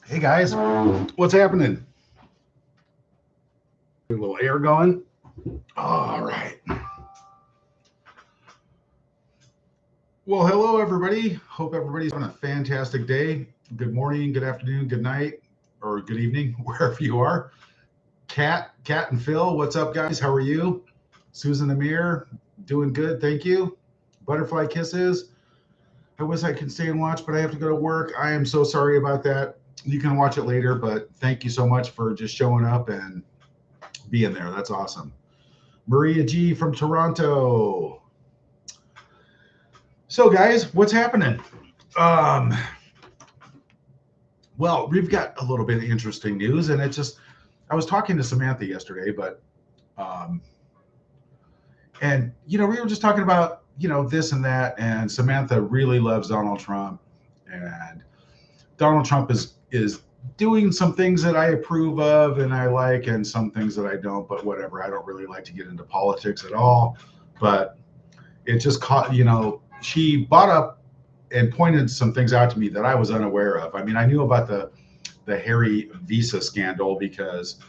Hey guys, what's happening? A little air going. All right. Well, hello everybody. Hope everybody's having a fantastic day. Good morning, good afternoon, good night, or good evening, wherever you are. Kat and Phil, what's up, guys? How are you? Susan Amir, doing good, thank you. Butterfly kisses. I wish I could stay and watch, but I have to go to work. I am so sorry about that. You can watch it later, but thank you so much for just showing up and being there. That's awesome. Maria G from Toronto. So, guys, what's happening? Um, well, we've got a little bit of interesting news, and I was talking to Samantha yesterday, um, and we were just talking about this and that, and Samantha really loves Donald Trump, and Donald Trump is doing some things that I approve of and I like, and some things that I don't. But whatever, I don't really like to get into politics at all. But it just caught, she brought up and pointed some things out to me that I was unaware of. I mean, I knew about the Harry visa scandal because,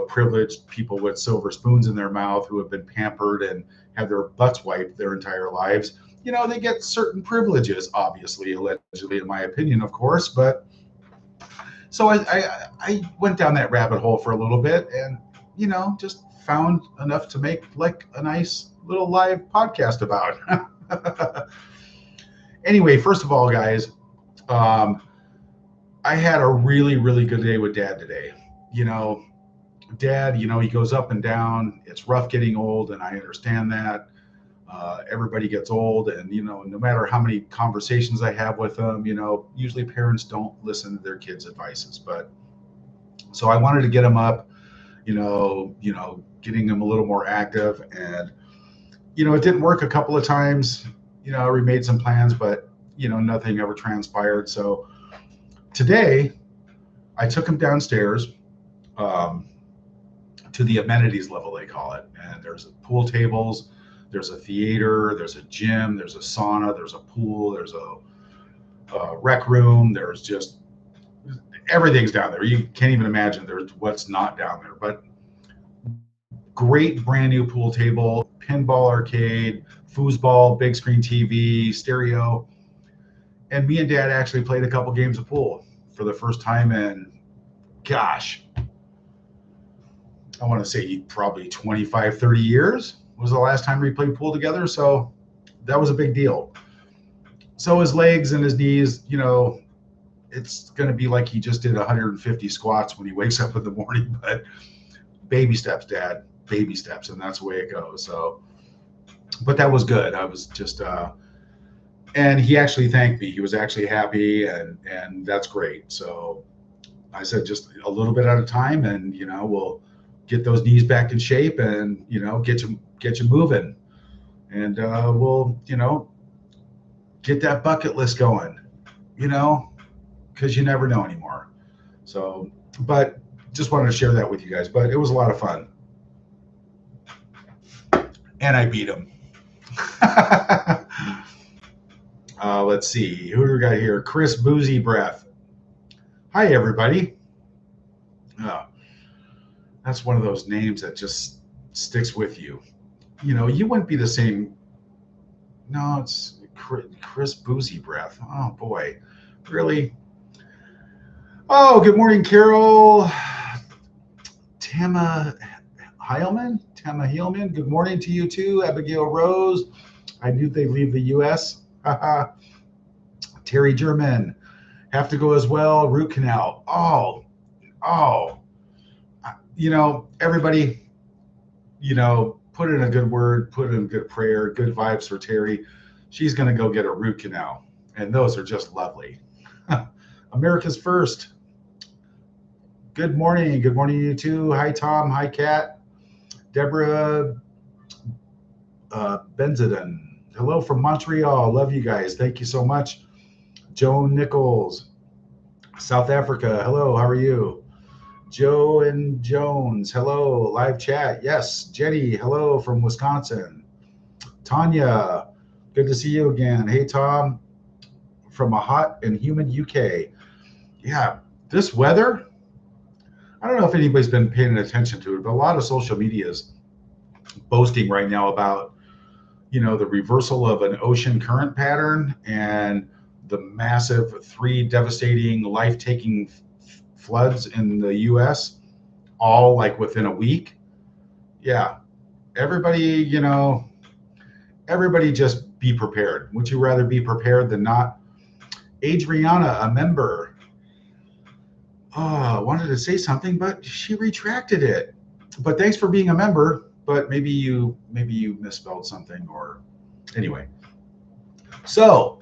privileged people with silver spoons in their mouth who have been pampered and had their butts wiped their entire lives, they get certain privileges, obviously, allegedly, in my opinion, of course. But so I went down that rabbit hole for a little bit and, just found enough to make like a nice little live podcast about. Anyway, first of all, guys, um, I had a really, really good day with Dad today. You know, Dad, he goes up and down. It's rough getting old, and I understand that. Everybody gets old, and no matter how many conversations I have with them, usually parents don't listen to their kids' advices. But so I wanted to get him up, getting him a little more active, and it didn't work a couple of times. We made some plans, but nothing ever transpired. So today, I took him downstairs. Um, to the amenities level, they call it. And there's pool tables, there's a theater, there's a gym, there's a sauna, there's a pool, there's a rec room, there's just everything's down there. You can't even imagine there's what's not down there. But great brand new pool table, pinball arcade, foosball, big screen TV, stereo. And me and Dad actually played a couple games of pool for the first time in, gosh, I want to say probably 25, 30 years was the last time we played pool together. So that was a big deal. So his legs and his knees, it's going to be like he just did 150 squats when he wakes up in the morning. But baby steps, Dad, baby steps. And that's the way it goes. So, but that was good. I was just, and he actually thanked me. He was actually happy, and that's great. So I said, just a little bit at a time, and we'll get those knees back in shape, and get you moving, and we'll get that bucket list going, because you never know anymore. So, but just wanted to share that with you guys. But it was a lot of fun, and I beat him. Let's see, who do we got here? Chris Boozy Breath. Hi, everybody. Oh, that's one of those names that just sticks with you. You wouldn't be the same. No, it's Chris Boozy Breath. Oh, boy. Really? Oh, good morning, Carol. Tama Heilman. Good morning to you, too. Abigail Rose. I knew they'd leave the U.S. Terry German. Have to go as well. Root canal. Oh. Everybody, put in a good word, put in a good prayer, good vibes for Terry. She's going to go get a root canal. And those are just lovely. America's first. Good morning. Good morning to you too. Hi, Tom. Hi, Kat. Deborah Benzedin. Hello from Montreal. Love you guys. Thank you so much. Joan Nichols. South Africa. Hello. How are you? Joe and Jones, hello, live chat. Yes, Jenny, hello from Wisconsin. Tanya, good to see you again. Hey, Tom, from a hot and humid UK. Yeah, This weather, I don't know if anybody's been paying attention to it, but a lot of social media is boasting right now about, the reversal of an ocean current pattern and the massive 3 devastating life-taking floods in the US, all like within a week. Yeah, everybody, everybody just be prepared. Would you rather be prepared than not? Adriana, a member, wanted to say something, but she retracted it. But thanks for being a member. But maybe you misspelled something, or anyway. So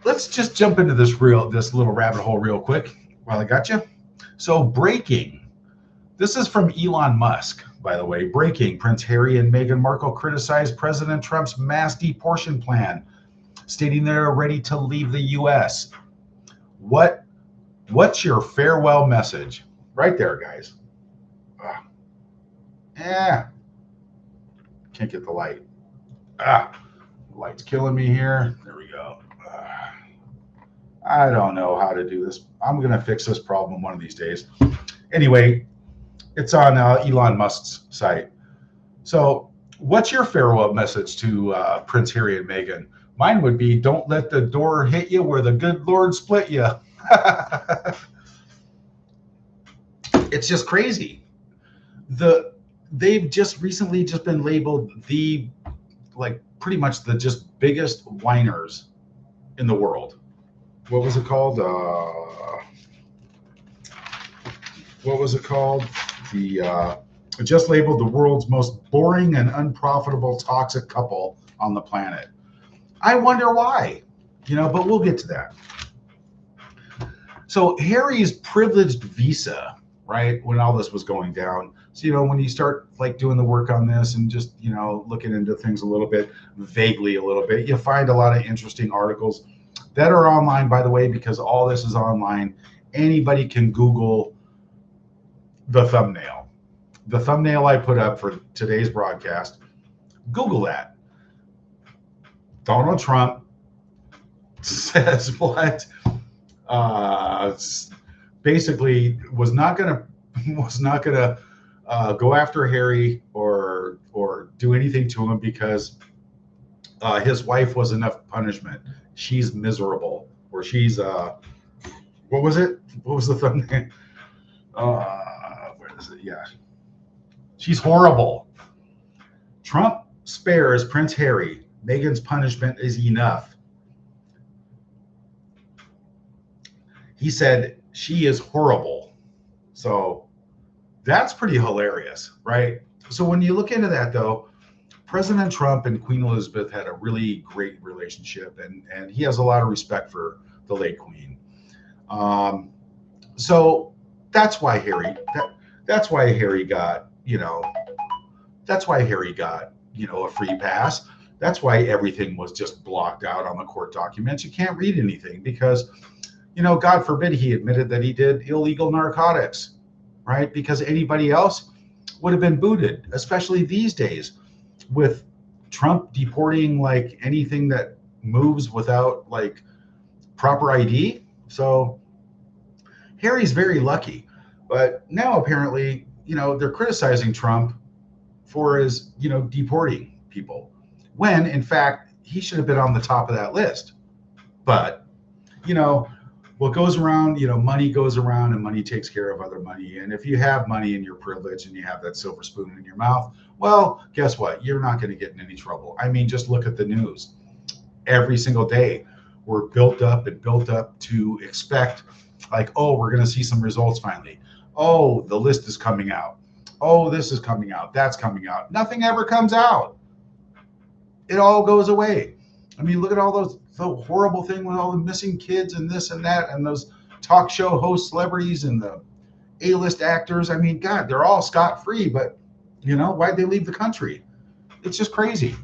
let's just jump into this little rabbit hole real quick while I got you. So breaking. This is from Elon Musk, by the way. Breaking: Prince Harry and Meghan Markle criticized President Trump's mass deportation plan, stating they're ready to leave the U.S. What's your farewell message? Right there, guys. Can't get the light. The light's killing me here. There we go. I don't know how to do this. I'm going to fix this problem one of these days. Anyway, it's on Elon Musk's site. So what's your farewell message to Prince Harry and Meghan? Mine would be, don't let the door hit you where the good Lord split you. It's just crazy. They've just recently been labeled pretty much the just biggest whiners in the world. What was it called? Just labeled the world's most boring and unprofitable toxic couple on the planet. I wonder why, but we'll get to that. So Harry's privileged visa, right, when all this was going down. So, when you start doing the work on this and just, looking into things a little bit, vaguely a little bit, you find a lot of interesting articles that are online, by the way, because all this is online. Anybody can Google the thumbnail. The thumbnail I put up for today's broadcast, Google that. Donald Trump says what? Basically was not gonna go after Harry or do anything to him because his wife was enough punishment. She's miserable, or she's what was it? What was the thumbnail? Where is it? Yeah, she's horrible. Trump spares Prince Harry. Meghan's punishment is enough. He said she is horrible. So that's pretty hilarious, right? So when you look into that, though, President Trump and Queen Elizabeth had a really great relationship, and he has a lot of respect for the late Queen. So that's why Harry got, a free pass. That's why everything was just blocked out on the court documents. You can't read anything because, God forbid he admitted that he did illegal narcotics, right? Because anybody else would have been booted, especially these days with Trump deporting anything that moves without proper ID. So Harry's very lucky. But now apparently, they're criticizing Trump for his, deporting people, when in fact he should have been on the top of that list. But, what goes around, money goes around, and money takes care of other money. And if you have money and you're privileged and you have that silver spoon in your mouth, well, guess what? You're not going to get in any trouble. I mean, just look at the news. Every single day, we're built up to expect we're going to see some results finally. Oh, the list is coming out. Oh, this is coming out. That's coming out. Nothing ever comes out. It all goes away. I mean, look at all the horrible thing with all the missing kids and this and that, and those talk show host celebrities and the A-list actors. I mean, God, they're all scot-free, but why'd they leave the country? It's just crazy.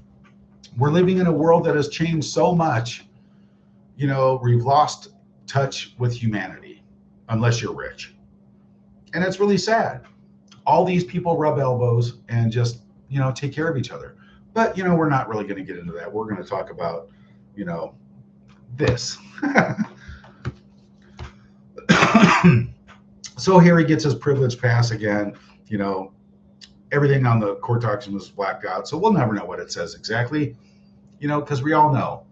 We're living in a world that has changed so much. We've lost touch with humanity, unless you're rich. And it's really sad. All these people rub elbows and just, take care of each other. But, we're not really going to get into that. We're going to talk about, this. So Harry gets his privilege pass again. You know, everything on the court documents was blacked out, so we'll never know what it says exactly. You know, because we all know,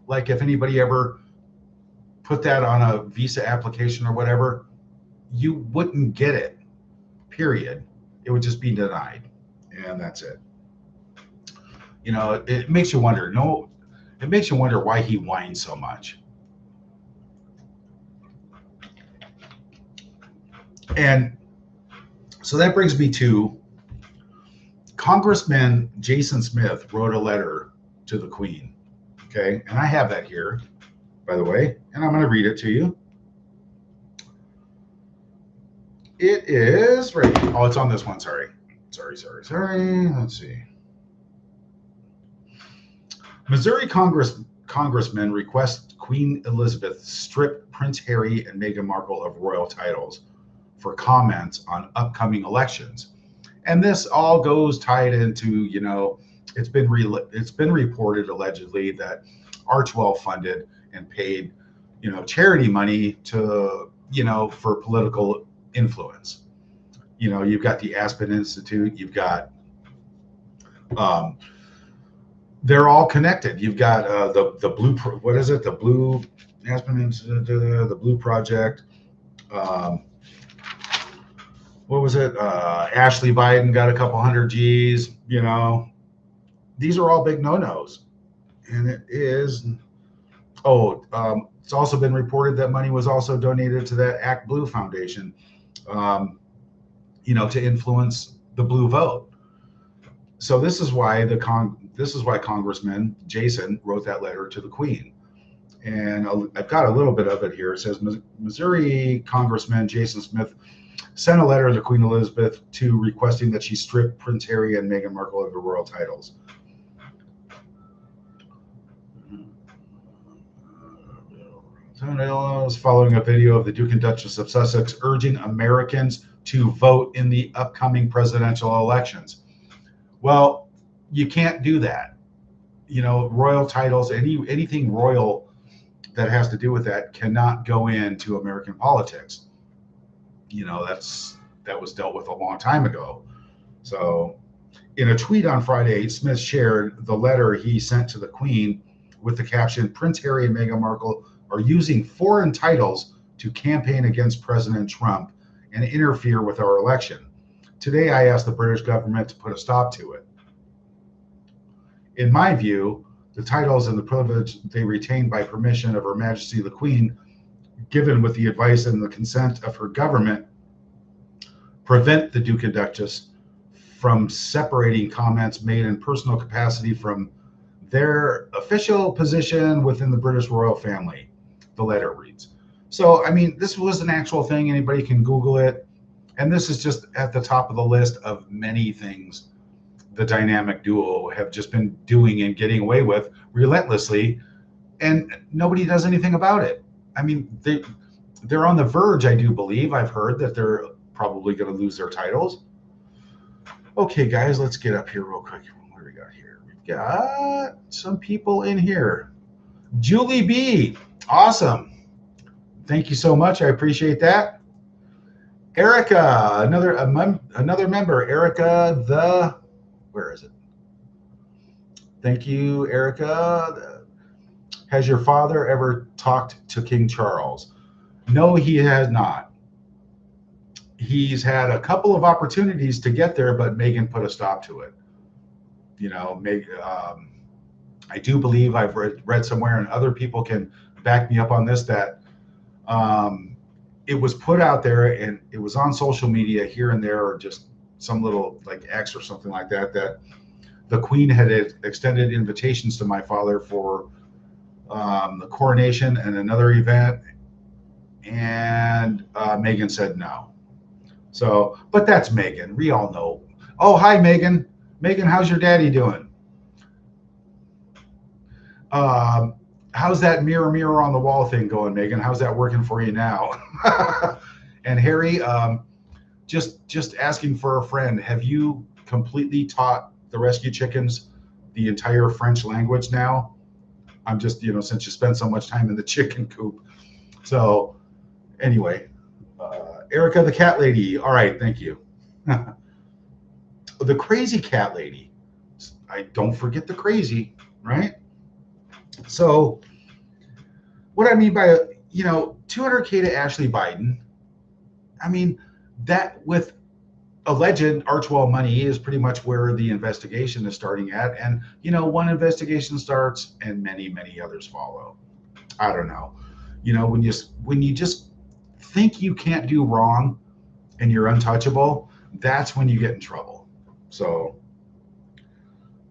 like if anybody ever put that on a visa application or whatever, you wouldn't get it. Period. It would just be denied, and that's it. You know, it makes you wonder. No, it makes you wonder why he whines so much. And so that brings me to Congressman Jason Smith wrote a letter to the Queen. Okay. And I have that here, by the way, and I'm going to read it to you. It is right. Oh, it's on this one. Sorry. Let's see. Missouri congressman request Queen Elizabeth strip Prince Harry and Meghan Markle of royal titles for comments on upcoming elections. And this all goes tied into, you know, it's been reported allegedly that Archwell funded and paid, you know, charity money to, you know, for political influence. You know, you've got the Aspen Institute, you've got they're all connected. You've got the blue, what is it? The Blue Aspen Institute, the Blue Project. What was it? Ashley Biden got a couple hundred G's. You know, these are all big no-nos. And it is. It's also been reported that money was also donated to that Act Blue Foundation. You know, to influence the blue vote. So this is why Congressman Jason wrote that letter to the Queen. And I've got a little bit of it here. It says Missouri Congressman Jason Smith sent a letter to Queen Elizabeth II requesting that she strip Prince Harry and Meghan Markle of the royal titles. Following a video of the Duke and Duchess of Sussex urging Americans to vote in the upcoming presidential elections. Well, you can't do that. You know, royal titles, anything royal that has to do with that cannot go into American politics. You know, that was dealt with a long time ago. So in a tweet on Friday, Smith shared the letter he sent to the Queen with the caption, Prince Harry and Meghan Markle are using foreign titles to campaign against President Trump and interfere with our election. Today, I asked the British government to put a stop to it. In my view, the titles and the privilege they retain by permission of Her Majesty the Queen, given with the advice and the consent of her government, prevent the Duke and Duchess from separating comments made in personal capacity from their official position within the British royal family, the letter reads. So, I mean, this was an actual thing. Anybody can Google it. And this is just at the top of the list of many things the dynamic duo have just been doing and getting away with relentlessly, and nobody does anything about it. I mean, they're on the verge, I do believe. I've heard that they're probably going to lose their titles. Okay, guys, let's get up here real quick. What do we got here? We've got some people in here. Julie B. Awesome. Thank you so much. I appreciate that. Erica, another member. Erica, where is it? Thank you, Erica. Has your father ever talked to King Charles? No, he has not. He's had a couple of opportunities to get there, but Meghan put a stop to it. You know, I do believe I've read somewhere, and other people can back me up on this, that it was put out there and it was on social media here and there, or just some little like X or something like that, that the Queen had extended invitations to my father for the coronation and another event, and Meghan said no. So, but that's Meghan. We all know. Oh, hi, Meghan. Meghan, how's your daddy doing? How's that mirror on the wall thing going, Meghan? How's that working for you now? And Harry, just asking for a friend. Have you completely taught the rescue chickens the entire French language now? I'm just, since you spent so much time in the chicken coop. So anyway, Erica, the cat lady. All right, thank you. The crazy cat lady. I don't forget the crazy, right? So what I mean by, 200K to Ashley Biden, I mean, that with alleged Archwell money is pretty much where the investigation is starting at. And, one investigation starts and many, many others follow. I don't know. When you just think you can't do wrong and you're untouchable, that's when you get in trouble. So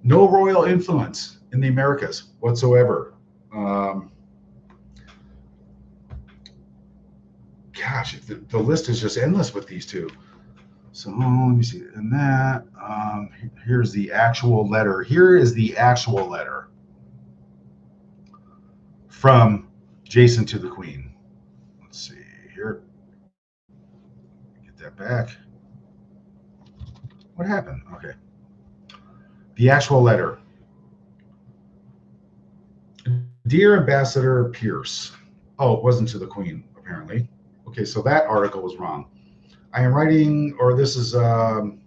no royal influence in the Americas whatsoever. Gosh, the list is just endless with these two. So let me see. And that, here's the actual letter. Here is the actual letter from Jason to the Queen. Let's see here. Get that back. What happened? Okay. The actual letter. Dear Ambassador Pierce. Oh, it wasn't to the Queen, apparently. Okay, so that article was wrong. I am writing, or this is, I'm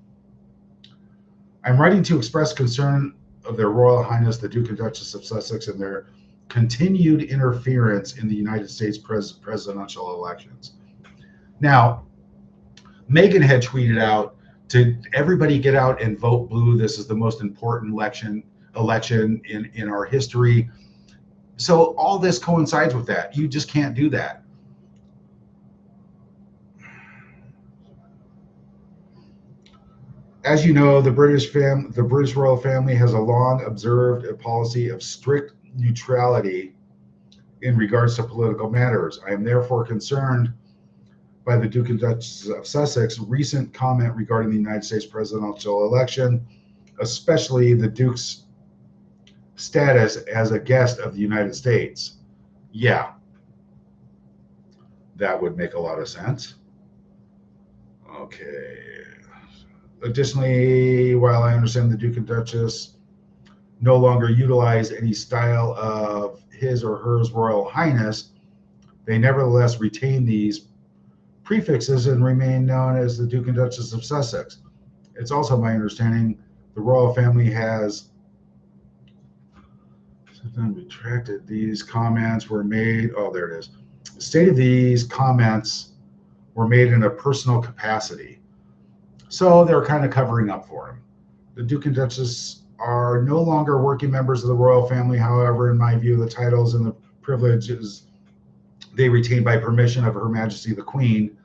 writing to express concern of Their Royal Highness the Duke and Duchess of Sussex and their continued interference in the United States presidential elections. Now, Meghan had tweeted out to everybody get out and vote blue. This is the most important election in our history. So all this coincides with that. You just can't do that. As you know, the British royal family has a long observed a policy of strict neutrality in regards to political matters. I am therefore concerned by the Duke and Duchess of Sussex recent comment regarding the United States presidential election, especially the Duke's status as a guest of the United States. Yeah, that would make a lot of sense. Okay. Additionally, while I understand the Duke and Duchess no longer utilize any style of his or hers Royal Highness, they nevertheless retain these prefixes and remain known as the Duke and Duchess of Sussex. It's also my understanding the royal family has retracted. These comments were made, oh, there it is. Stated these comments were made in a personal capacity. So they're kind of covering up for him. The Duke and Duchess are no longer working members of the royal family. However, in my view, the titles and the privileges they retain by permission of Her Majesty the Queen,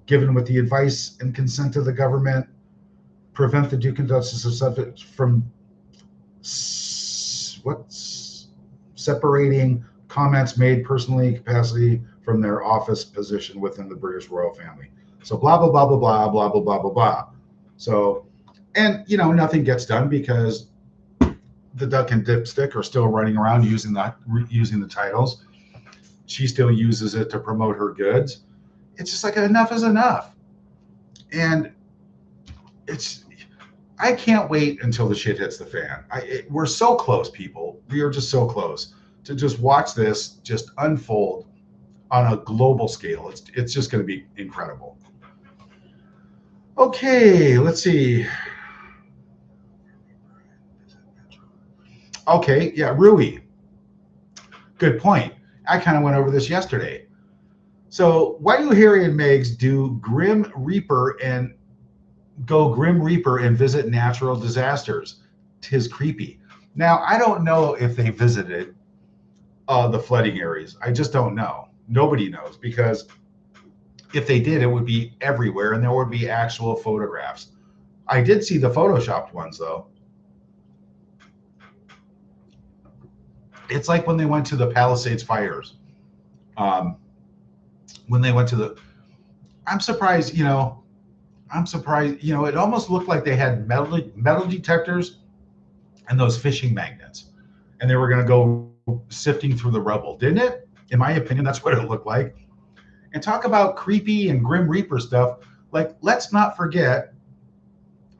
given with the advice and consent of the government, prevent the Duke and Duchess of Sussex from separating comments made personally capacity from their office position within the British royal family. So blah, blah, blah, blah, blah, blah, blah, blah, blah, blah. So, and, nothing gets done because the duck and dipstick are still running around using the titles. She still uses it to promote her goods. It's just like enough is enough. And I can't wait until the shit hits the fan. We're so close, people. We are just so close to just watch this just unfold on a global scale. It's just going to be incredible. Okay, let's see. Okay, yeah, Rui. Good point. I kind of went over this yesterday. So why do Harry and Meghan do Grim Reaper and visit natural disasters? 'Tis creepy. Now, I don't know if they visited the flooding areas. I just don't know. Nobody knows, because if they did, it would be everywhere and there would be actual photographs. I did see the photoshopped ones, though. It's like when they went to the Palisades fires. When they went to I'm surprised, it almost looked like they had metal detectors and those fishing magnets, and they were going to go sifting through the rubble, didn't it? In my opinion, that's what it looked like. And talk about creepy and Grim Reaper stuff. Like, let's not forget,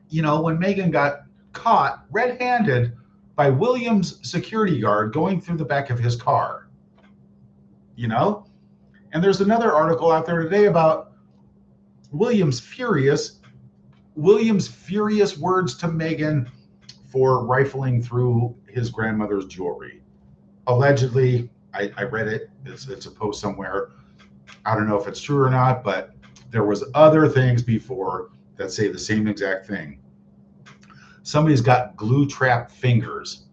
when Meghan got caught red-handed by William's security guard going through the back of his car. And there's another article out there today about William's furious words to Meghan for rifling through his grandmother's jewelry. Allegedly, I read it. It's a post somewhere. I don't know if it's true or not, but there was other things before that say the same exact thing. Somebody's got glue trap fingers,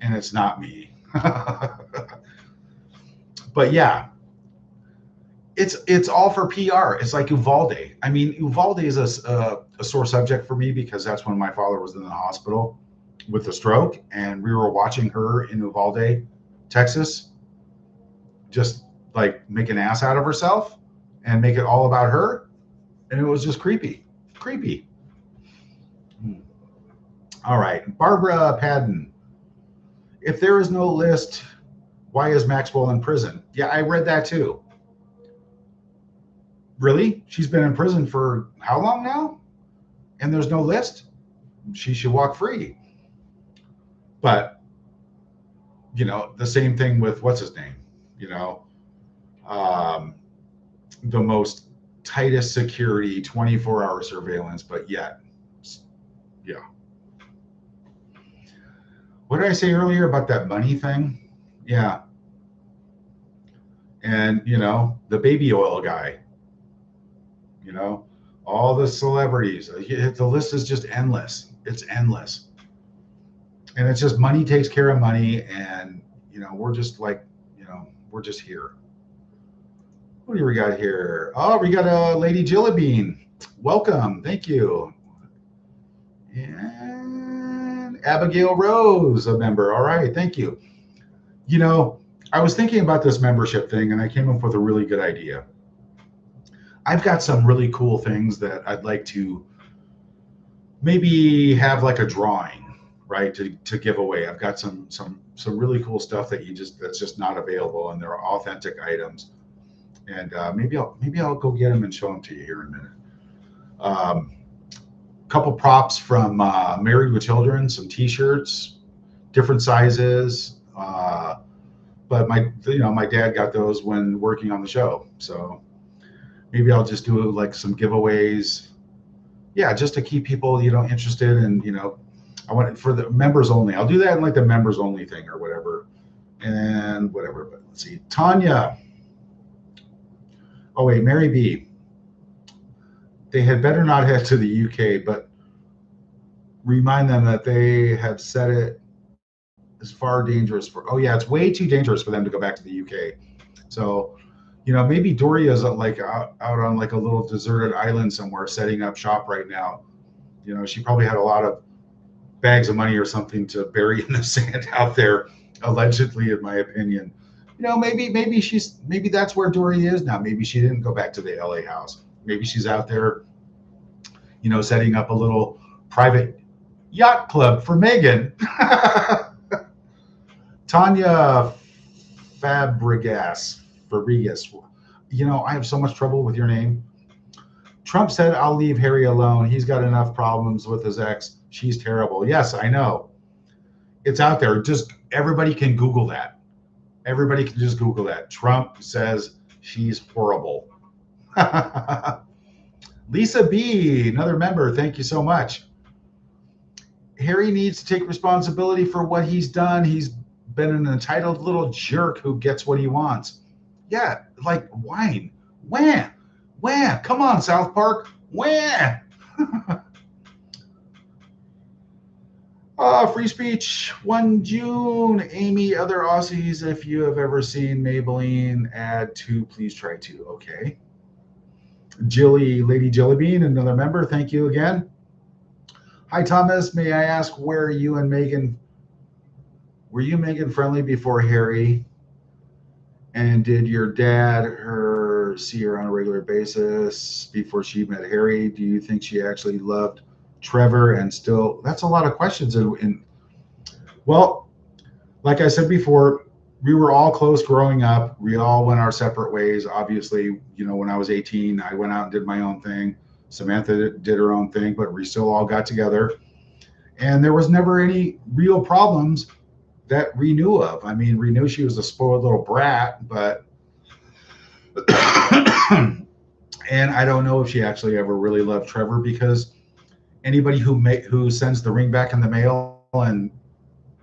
and it's not me. But yeah, it's all for PR. It's like Uvalde. I mean, Uvalde is a sore subject for me because that's when my father was in the hospital with a stroke, and we were watching her in Uvalde, Texas, just like make an ass out of herself and make it all about her, and it was just creepy. All right, Barbara Padden. If there is no list, why is Maxwell in prison? Yeah, I read that too. Really? She's been in prison for how long now? And there's no list? She should walk free. But, you know, the same thing with what's his name? You know, the most tightest security, 24-hour surveillance, but yet, yeah. What did I say earlier about that money thing? Yeah. And, you know, the baby oil guy, you know, all the celebrities, the list is just endless. It's endless. And it's just money takes care of money. And, you know, we're just like, you know, we're just here. What do we got here? Oh, we got Lady Jillabine. Welcome. Thank you. And Abigail Rose, a member. All right. Thank you. You know, I was thinking about this membership thing, and I came up with a really good idea. I've got some really cool things that I'd like to maybe have like a drawing, right, to give away. I've got some really cool stuff that's just not available, and they're authentic items. And maybe I'll go get them and show them to you here in a minute. Couple props from Married with Children, some T-shirts, different sizes. But my dad got those when working on the show, so maybe I'll just do like some giveaways. Yeah, just to keep people, you know, interested, and you know, I want it for the members only. I'll do that in like the members only thing or whatever, and whatever. But let's see, Tanya. Oh wait, Mary B. They had better not head to the UK, but remind them that they have said it is far dangerous for. Oh yeah, it's way too dangerous for them to go back to the UK. So, you know, maybe Doria's like out on like a little deserted island somewhere, setting up shop right now. You know, she probably had a lot of bags of money or something to bury in the sand out there, allegedly, in my opinion. You know, maybe that's where Doria is now. Maybe she didn't go back to the LA house. Maybe she's out there, you know, setting up a little private yacht club for Meghan. Tanya Fabregas. You know, I have so much trouble with your name. Trump said, I'll leave Harry alone. He's got enough problems with his ex. She's terrible. Yes, I know. It's out there. Just everybody can Google that. Everybody can just Google that. Trump says she's horrible. Lisa B, another member. Thank you so much. Harry needs to take responsibility for what he's done. He's been an entitled little jerk who gets what he wants. Yeah, like wine. Wham! Wham! Come on, South Park. Wham! Free speech, 1 June. Amy, other Aussies, if you have ever seen Maybelline, add to, please try to. Okay. Lady Jillabine, another member. Thank you again. Hi, Thomas. May I ask were you Meghan friendly before Harry? And did your dad see her on a regular basis before she met Harry? Do you think she actually loved Trevor and still? That's a lot of questions. Well, like I said before, we were all close growing up. We all went our separate ways. Obviously, you know, when I was 18, I went out and did my own thing. Samantha did her own thing, but we still all got together. And there was never any real problems that we knew of. I mean, we knew she was a spoiled little brat, but And I don't know if she actually ever really loved Trevor, because anybody who sends the ring back in the mail and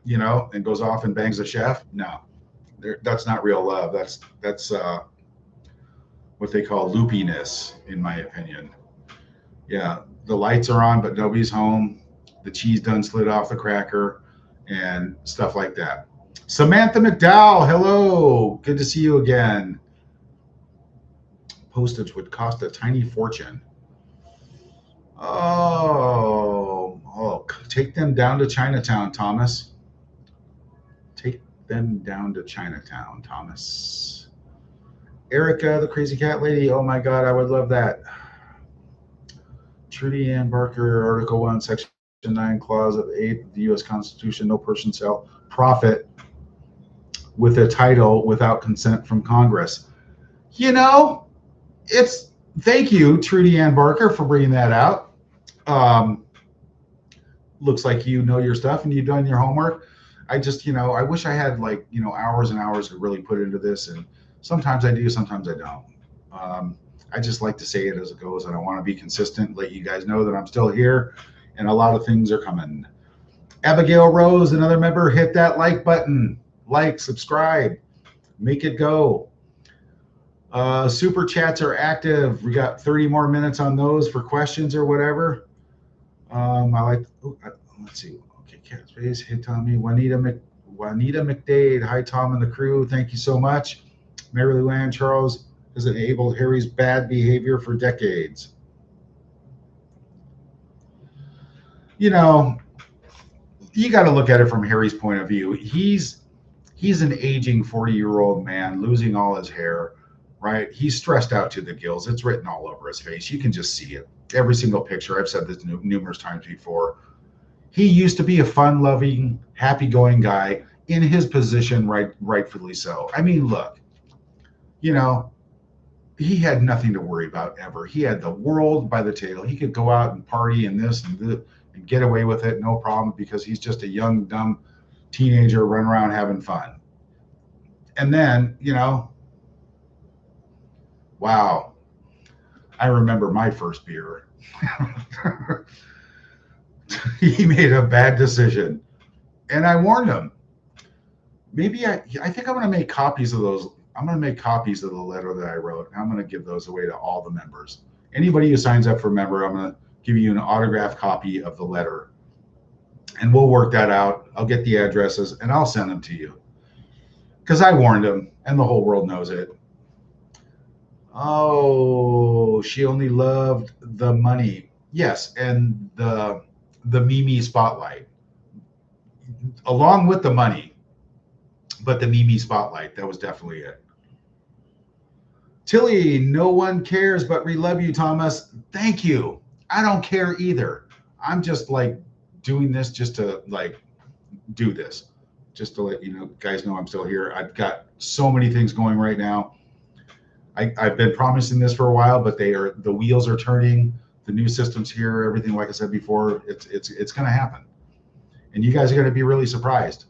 and goes off and bangs the chef, no, that's not real love. That's what they call loopiness, in my opinion. Yeah, the lights are on, but nobody's home. The cheese done slid off the cracker, and stuff like that. Samantha McDowell, hello, good to see you again. Postage would cost a tiny fortune. Oh, take them down to Chinatown, Thomas. Take them down to Chinatown, Thomas. Erica, the crazy cat lady. Oh my God, I would love that. Trudy Ann Barker, Article 1, Section 9, Clause of 8 of the U.S. Constitution, no person shall profit with a title without consent from Congress. You know, it's thank you, Trudy Ann Barker, for bringing that out. Looks like you know your stuff and you've done your homework. I wish I had hours and hours to really put into this, and sometimes I do, sometimes I don't. I just like to say it as it goes, and I want to be consistent, let you guys know that I'm still here, and a lot of things are coming. Abigail Rose, another member, hit that like button, subscribe, make it go. Super chats are active. We got 30 more minutes on those for questions or whatever. Let's see. Okay, cat space, hit Tommy, Juanita McDade. Hi, Tom and the crew. Thank you so much. Mary Lou Ann Charles has enabled Harry's bad behavior for decades. You got to look at it from Harry's point of view. He's an aging 40-year-old man losing all his hair, right? He's stressed out to the gills. It's written all over his face. You can just see it. Every single picture. I've said this numerous times before. He used to be a fun-loving, happy-going guy in his position, rightfully so. I mean, look, he had nothing to worry about ever. He had the world by the tail. He could go out and party and this and that and get away with it, no problem, because he's just a young, dumb teenager running around having fun. And then, wow, I remember my first beer. He made a bad decision, and I warned him. Maybe I think I'm going to make copies of those. I'm going to make copies of the letter that I wrote. I'm going to give those away to all the members. Anybody who signs up for a member, I'm going to give you an autographed copy of the letter, and we'll work that out. I'll get the addresses and I'll send them to you, because I warned him, and the whole world knows it. Oh, she only loved the money. Yes, and the Mimi spotlight, along with the money, but the Mimi spotlight, that was definitely it. Tilly, no one cares, but we love you, Thomas. Thank you. I don't care either. I'm just doing this just to do this, just to let guys know I'm still here. I've got so many things going right now. I've been promising this for a while, but the wheels are turning. The new system's here. Everything, like I said before, it's going to happen, and you guys are going to be really surprised.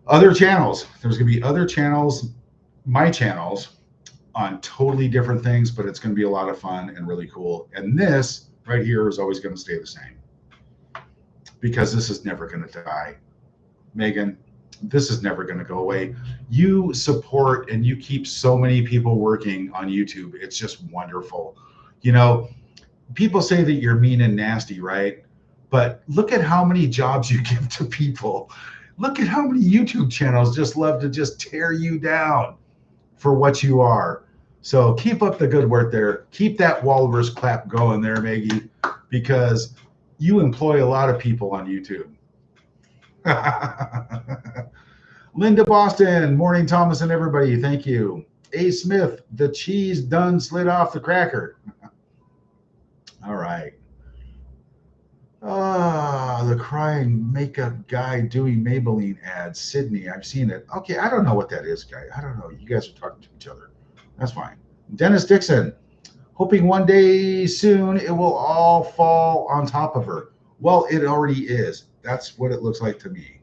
Other channels. There's going to be other channels, my channels, on totally different things, but it's going to be a lot of fun and really cool. And this right here is always going to stay the same, because this is never going to die. Meghan, this is never going to go away. You support and you keep so many people working on YouTube. It's just wonderful. People say that you're mean and nasty, right? But look at how many jobs you give to people. Look at how many YouTube channels just love to just tear you down for what you are. So keep up the good work there. Keep that walrus clap going there, Maggie, because you employ a lot of people on YouTube. Linda Boston, morning, Thomas and everybody. Thank you. A. Smith, the cheese done slid off the cracker. All right. The crying makeup guy doing Maybelline ads. Sydney, I've seen it. Okay, I don't know what that is, guy. I don't know. You guys are talking to each other. That's fine. Dennis Dixon, hoping one day soon it will all fall on top of her. Well, it already is. That's what it looks like to me.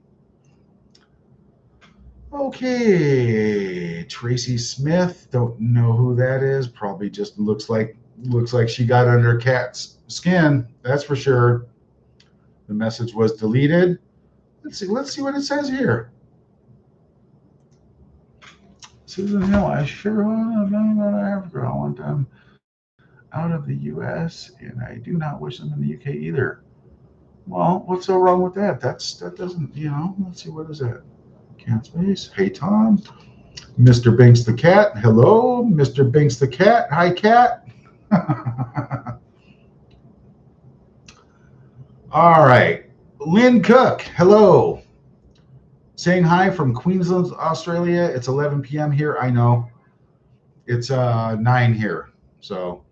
Okay, Tracy Smith. Don't know who that is. Probably just looks like she got under Cat's skin. That's for sure. The message was deleted. Let's see what it says here. Susan Hill, I sure want to go to Africa. I want them out of the U.S. and I do not wish them in the U.K. either. Well, what's so wrong with that? That doesn't, Let's see, what is that? Cat space. Hey, Tom. Mr. Binks the cat. Hello, Mr. Binks the cat. Hi, cat. All right. Lynn Cook. Hello. Saying hi from Queensland, Australia. It's 11 p.m. here. I know. It's 9 here. So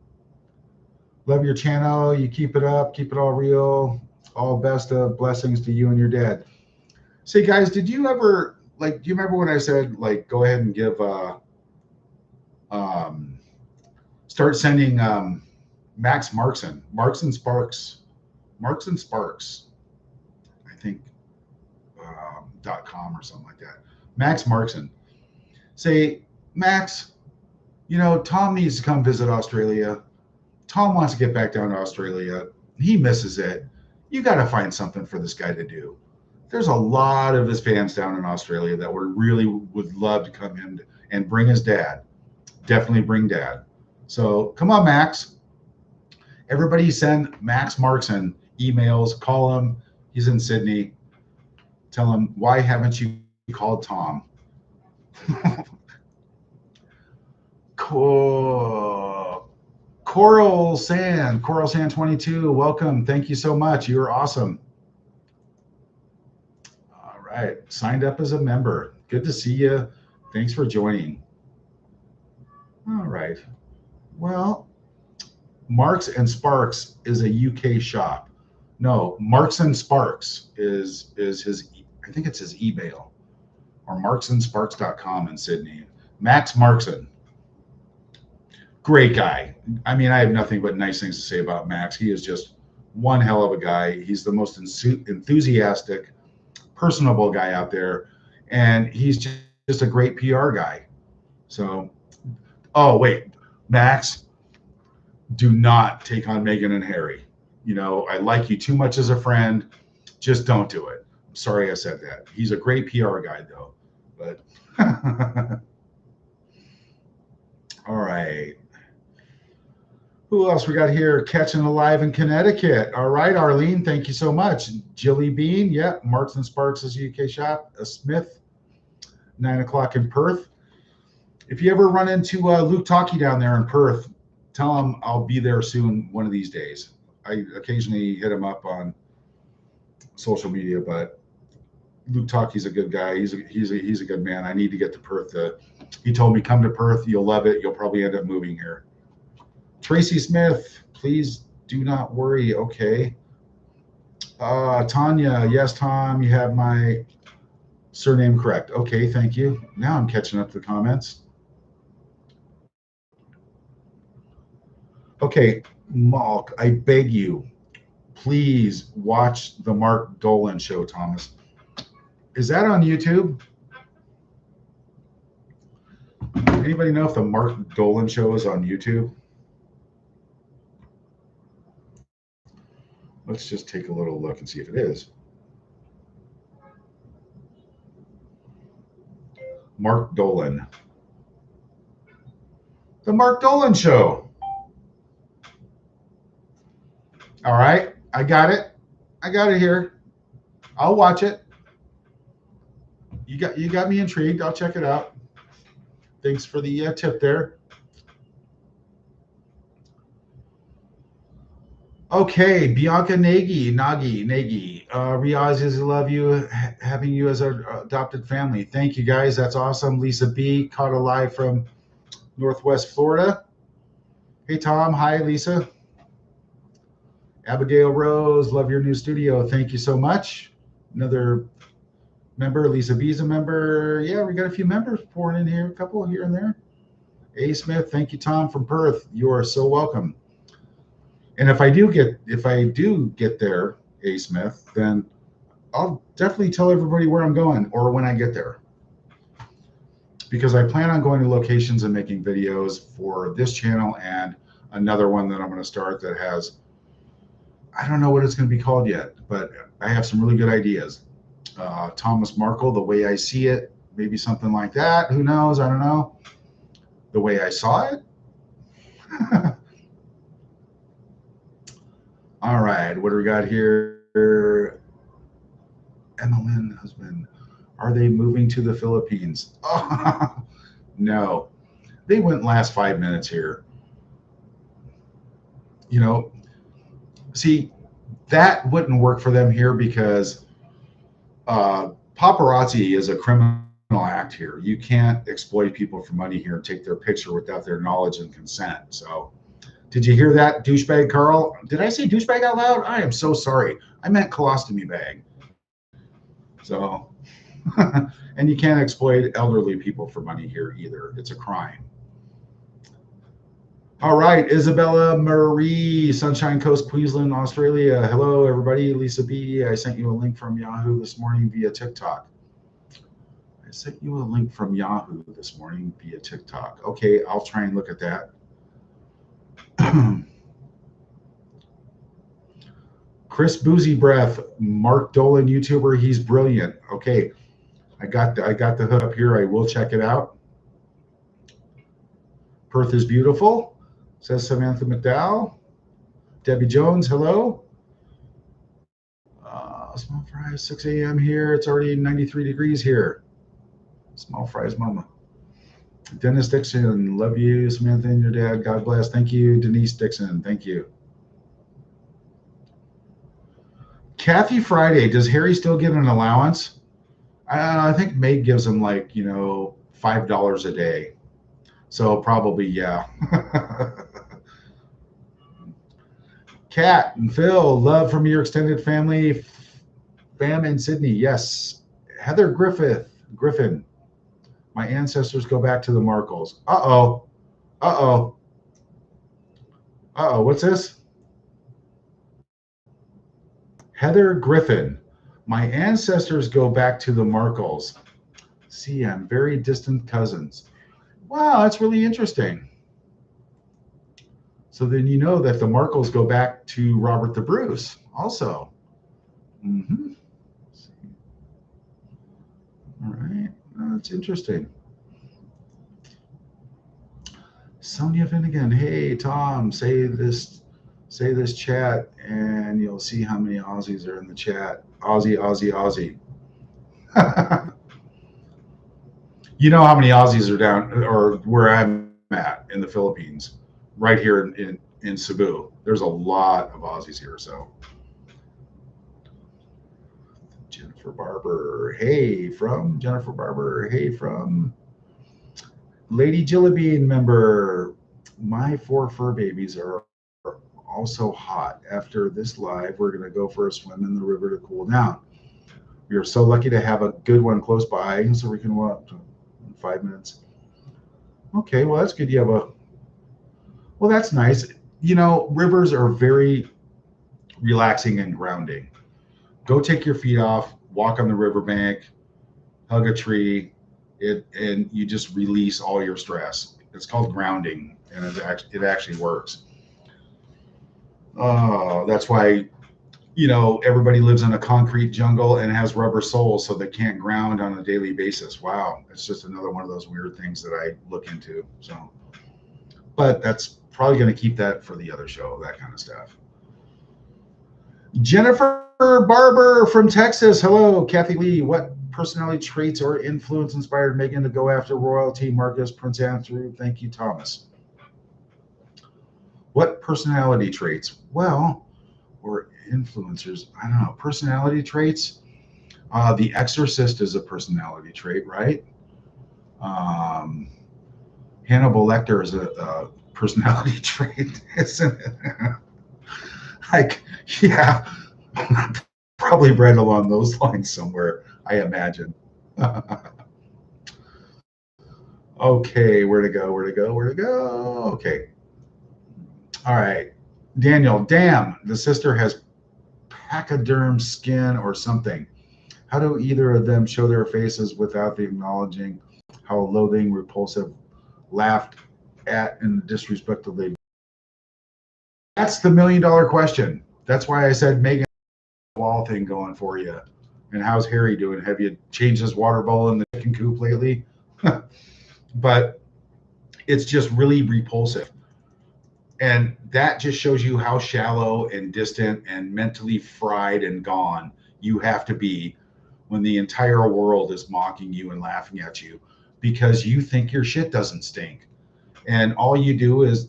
love your channel. You keep it up. Keep it all real. All best of blessings to you and your dad. Say, guys, did you ever do you remember when I said go ahead and give um, start sending Max Marks and Sparks, I think .com or something like that. Max Markson. Say, Max, Tom needs to come visit Australia. Tom wants to get back down to Australia. He misses it. You got to find something for this guy to do. There's a lot of his fans down in Australia that would love to come in and bring his dad. Definitely bring dad. So come on, Max. Everybody send Max Markson emails. Call him. He's in Sydney. Tell him, why haven't you called Tom? Cool. Coral Sand 22. Welcome. Thank you so much. You're awesome. All right. Signed up as a member. Good to see you. Thanks for joining. All right. Well, Marks and Sparks is a UK shop. No, Marks and Sparks is his, I think it's his email, or marksandsparks.com in Sydney. Max Markson. Great guy. I mean, I have nothing but nice things to say about Max. He is just one hell of a guy. He's the most enthusiastic, personable guy out there, and he's just a great PR guy. So, oh wait, Max, do not take on Meghan and Harry. I like you too much as a friend. Just don't do it. I'm sorry I said that. He's a great PR guy though. But all right. Who else we got here? Catching Alive in Connecticut. All right, Arlene, thank you so much. Jilly Bean, yeah. Marks and Sparks is UK shop. A Smith, 9 o'clock in Perth. If you ever run into Luke Talkie down there in Perth, tell him I'll be there soon one of these days. I occasionally hit him up on social media, but Luke Talkie's a good guy. He's a good man. I need to get to Perth. He told me, come to Perth. You'll love it. You'll probably end up moving here. Tracy Smith, please do not worry. Okay. Tanya, yes, Tom, you have my surname correct. Okay, thank you. Now I'm catching up to the comments. Okay, Malk, I beg you, please watch the Mark Dolan show, Thomas. Is that on YouTube? Anybody know if the Mark Dolan show is on YouTube? Let's just take a little look and see if it is. Mark Dolan. The Mark Dolan show. All right, I got it. I got it here. I'll watch it. You got me intrigued. I'll check it out. Thanks for the tip there. Okay, Bianca Nagy. Realizes I love you, having you as our adopted family. Thank you, guys. That's awesome. Lisa B. Caught alive from Northwest Florida. Hey, Tom. Hi, Lisa. Abigail Rose, love your new studio. Thank you so much. Another member, Lisa B's a member. Yeah, we got a few members pouring in here, a couple here and there. A. Smith, thank you, Tom, from Perth. You are so welcome. And if I do get there, A. Smith, then I'll definitely tell everybody where I'm going or when I get there. because I plan on going to locations and making videos for this channel and another one that I'm going to start that has, I don't know what it's going to be called yet, but I have some really good ideas. Thomas Markle, The Way I See It, maybe something like that. Who knows? I don't know. The Way I Saw It. All right, what do we got here? Emmeline husband. Are they moving to the Philippines? Oh, no, they wouldn't last 5 minutes here. You know, see, that wouldn't work for them here because paparazzi is a criminal act here. You can't exploit people for money here and take their picture without their knowledge and consent. So, did you hear that, douchebag Carl? Did I say douchebag out loud? I am so sorry. I meant colostomy bag. So, and you can't exploit elderly people for money here either. It's a crime. All right, Isabella Marie, Sunshine Coast, Queensland, Australia. Hello, everybody. Lisa B. I sent you a link from Yahoo this morning via TikTok. I sent you a link from Yahoo this morning via TikTok. Okay, I'll try and look at that. Chris Boozy Breath, Mark Dolan, YouTuber. He's brilliant. Okay, I got the hook up here. I will check it out. Perth is beautiful, says Samantha McDowell. Debbie Jones, hello. Small fries, 6 a.m. here. It's already 93 degrees here. Small fries, mama. Dennis Dixon, love you, Samantha and your dad. God bless. Thank you, Denise Dixon. Thank you. Kathy Friday, does Harry still get an allowance? I think Meg gives him like, $5 a day. So probably, yeah. Kat and Phil, love from your extended family. Fam in Sydney, yes. Heather Griffin. My ancestors go back to the Markles. Uh-oh. What's this? Heather Griffin. My ancestors go back to the Markles. See, I'm very distant cousins. Wow, that's really interesting. So then you know that the Markles go back to Robert the Bruce also. Mm-hmm. All right, that's interesting. Sonia Finnegan, hey Tom, say this chat and you'll see how many Aussies are in the chat. Aussie. You know how many Aussies are down or where I'm at in the Philippines, right here in Cebu. There's a lot of Aussies here. So Jennifer Barber, hey from Lady Jillibean member. My 4 fur babies are also hot. After this live, we're going to go for a swim in the river to cool down. We are so lucky to have a good one close by, so we can walk in 5 minutes. Okay, well, that's good. Well, that's nice. Rivers are very relaxing and grounding. Go take your feet off, walk on the riverbank, hug a tree, and you just release all your stress. It's called grounding, and it actually works. That's why, everybody lives in a concrete jungle and has rubber soles so they can't ground on a daily basis. Wow. It's just another one of those weird things that I look into. So, but that's probably going to keep that for the other show, that kind of stuff. Jennifer Barber from Texas. Hello, Kathy Lee. What personality traits or influence inspired Meghan to go after royalty? Marcus, Prince Andrew. Thank you, Thomas. What personality traits? Well, or influencers, I don't know. Personality traits. The Exorcist is a personality trait, right? Hannibal Lecter is a personality trait, isn't it? Yeah, probably bred along those lines somewhere, I imagine. Okay, where to go? Okay. All right. Daniel, damn, the sister has pachyderm skin or something. How do either of them show their faces without the acknowledging how loathing, repulsive, laughed at, and disrespectful they. That's the $1 million question. That's why I said Meghan wall thing going for you. And how's Harry doing? Have you changed his water bowl in the chicken coop lately? But it's just really repulsive. And that just shows you how shallow and distant and mentally fried and gone you have to be when the entire world is mocking you and laughing at you because you think your shit doesn't stink. And all you do is,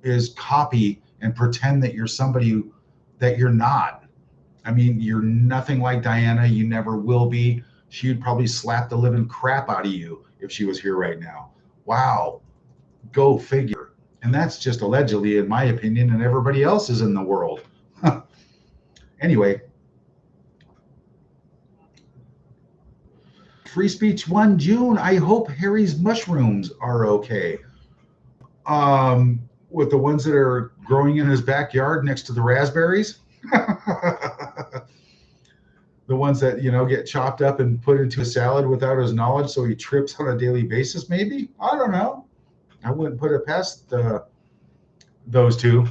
is copy and pretend that you're somebody that you're not. I mean, you're nothing like Diana. You never will be. She would probably slap the living crap out of you if she was here right now. Wow. Go figure. And that's just allegedly, in my opinion, and everybody else's in the world. Anyway, free speech 1 June. I hope Harry's mushrooms are okay. With the ones that are growing in his backyard next to the raspberries. The ones that, get chopped up and put into a salad without his knowledge, so he trips on a daily basis, maybe? I don't know. I wouldn't put it past those two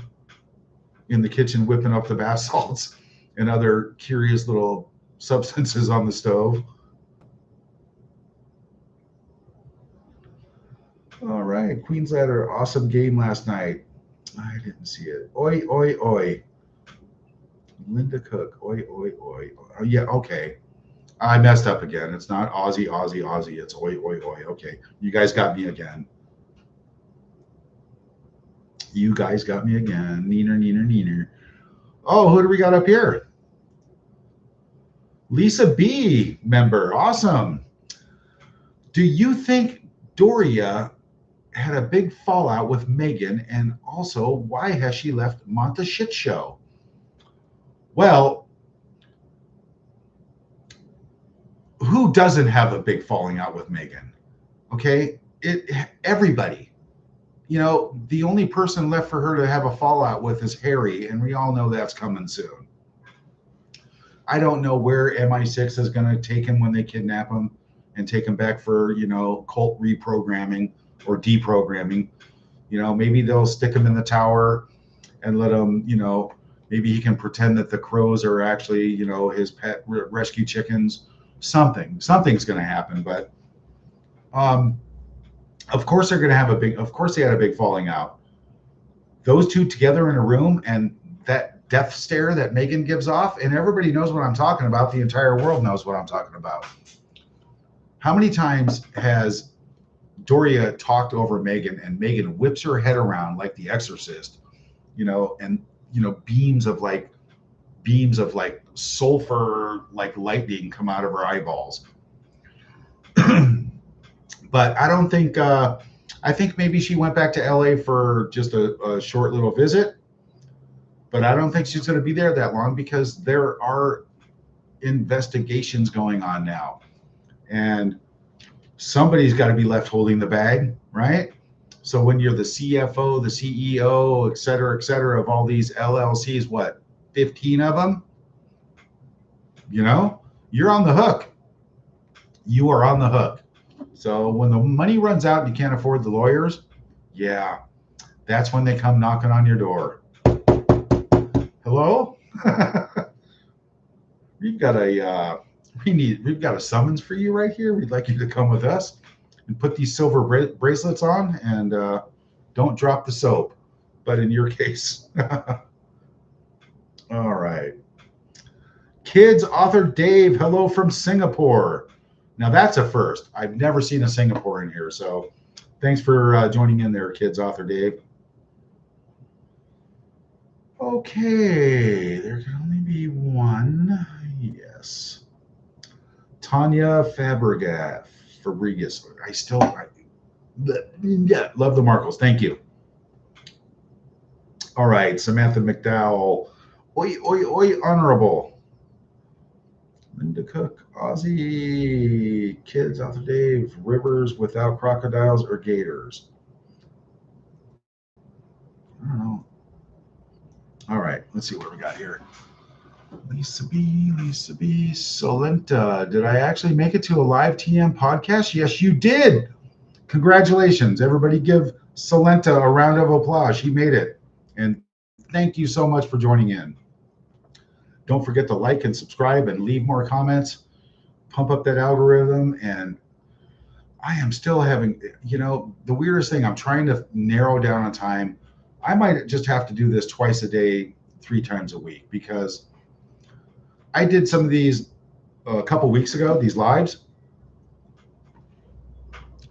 in the kitchen whipping up the bath salts and other curious little substances on the stove. All right, Queens Ladder, awesome game last night. I didn't see it. Oi, oi, oi. Linda Cook, oi, oi, oi. Oh, yeah, okay. I messed up again. It's not Aussie, Aussie, Aussie. It's oi, oi, oi. Okay, you guys got me again. You guys got me again. Neener, neener, neener. Oh, who do we got up here? Lisa B, member. Awesome. Do you think Doria had a big fallout with Meghan? And also, why has she left Monta Shit Show? Well, who doesn't have a big falling out with Meghan? Okay, everybody. The only person left for her to have a fallout with is Harry, and we all know that's coming soon. I don't know where MI6 is going to take him when they kidnap him and take him back for, cult reprogramming or deprogramming. Maybe they'll stick him in the tower and let him, maybe he can pretend that the crows are actually, his pet rescue chickens. Something's going to happen. But of course they're going to have of course they had a big falling out. Those two together in a room and that death stare that Meghan gives off, and everybody knows what I'm talking about. The entire world knows what I'm talking about. How many times has Doria talked over Meghan and Meghan whips her head around like the exorcist, and, beams of sulfur, like lightning come out of her eyeballs. But I don't think, I think maybe she went back to LA for just a short little visit, but I don't think she's going to be there that long because there are investigations going on now. And somebody's got to be left holding the bag, right? So when you're the CFO, the CEO, et cetera, of all these LLCs, what, 15 of them? You're on the hook. You are on the hook. So when the money runs out and you can't afford the lawyers, yeah, that's when they come knocking on your door. Hello? We've got a summons for you right here. We'd like you to come with us and put these silver bracelets on and don't drop the soap. But in your case, all right. Kids author Dave, hello from Singapore. Now that's a first. I've never seen a Singapore in here. So thanks for joining in there, kids author Dave. Okay, there can only be one. Yes. Tanya Fabregas. Yeah, love the Markles. Thank you. All right, Samantha McDowell. Oi, oi, oi, honorable. Linda Cook, Aussie, kids, author Dave, rivers without crocodiles or gators. I don't know. All right, let's see what we got here. Lisa B, Solenta. Did I actually make it to a live TM podcast? Yes, you did. Congratulations. Everybody give Solenta a round of applause. She made it. And thank you so much for joining in. Don't forget to like and subscribe and leave more comments. Pump up that algorithm. And I am still having, the weirdest thing, I'm trying to narrow down on time. I might just have to do this twice a day, 3 times a week, because I did some of these a couple weeks ago, these lives,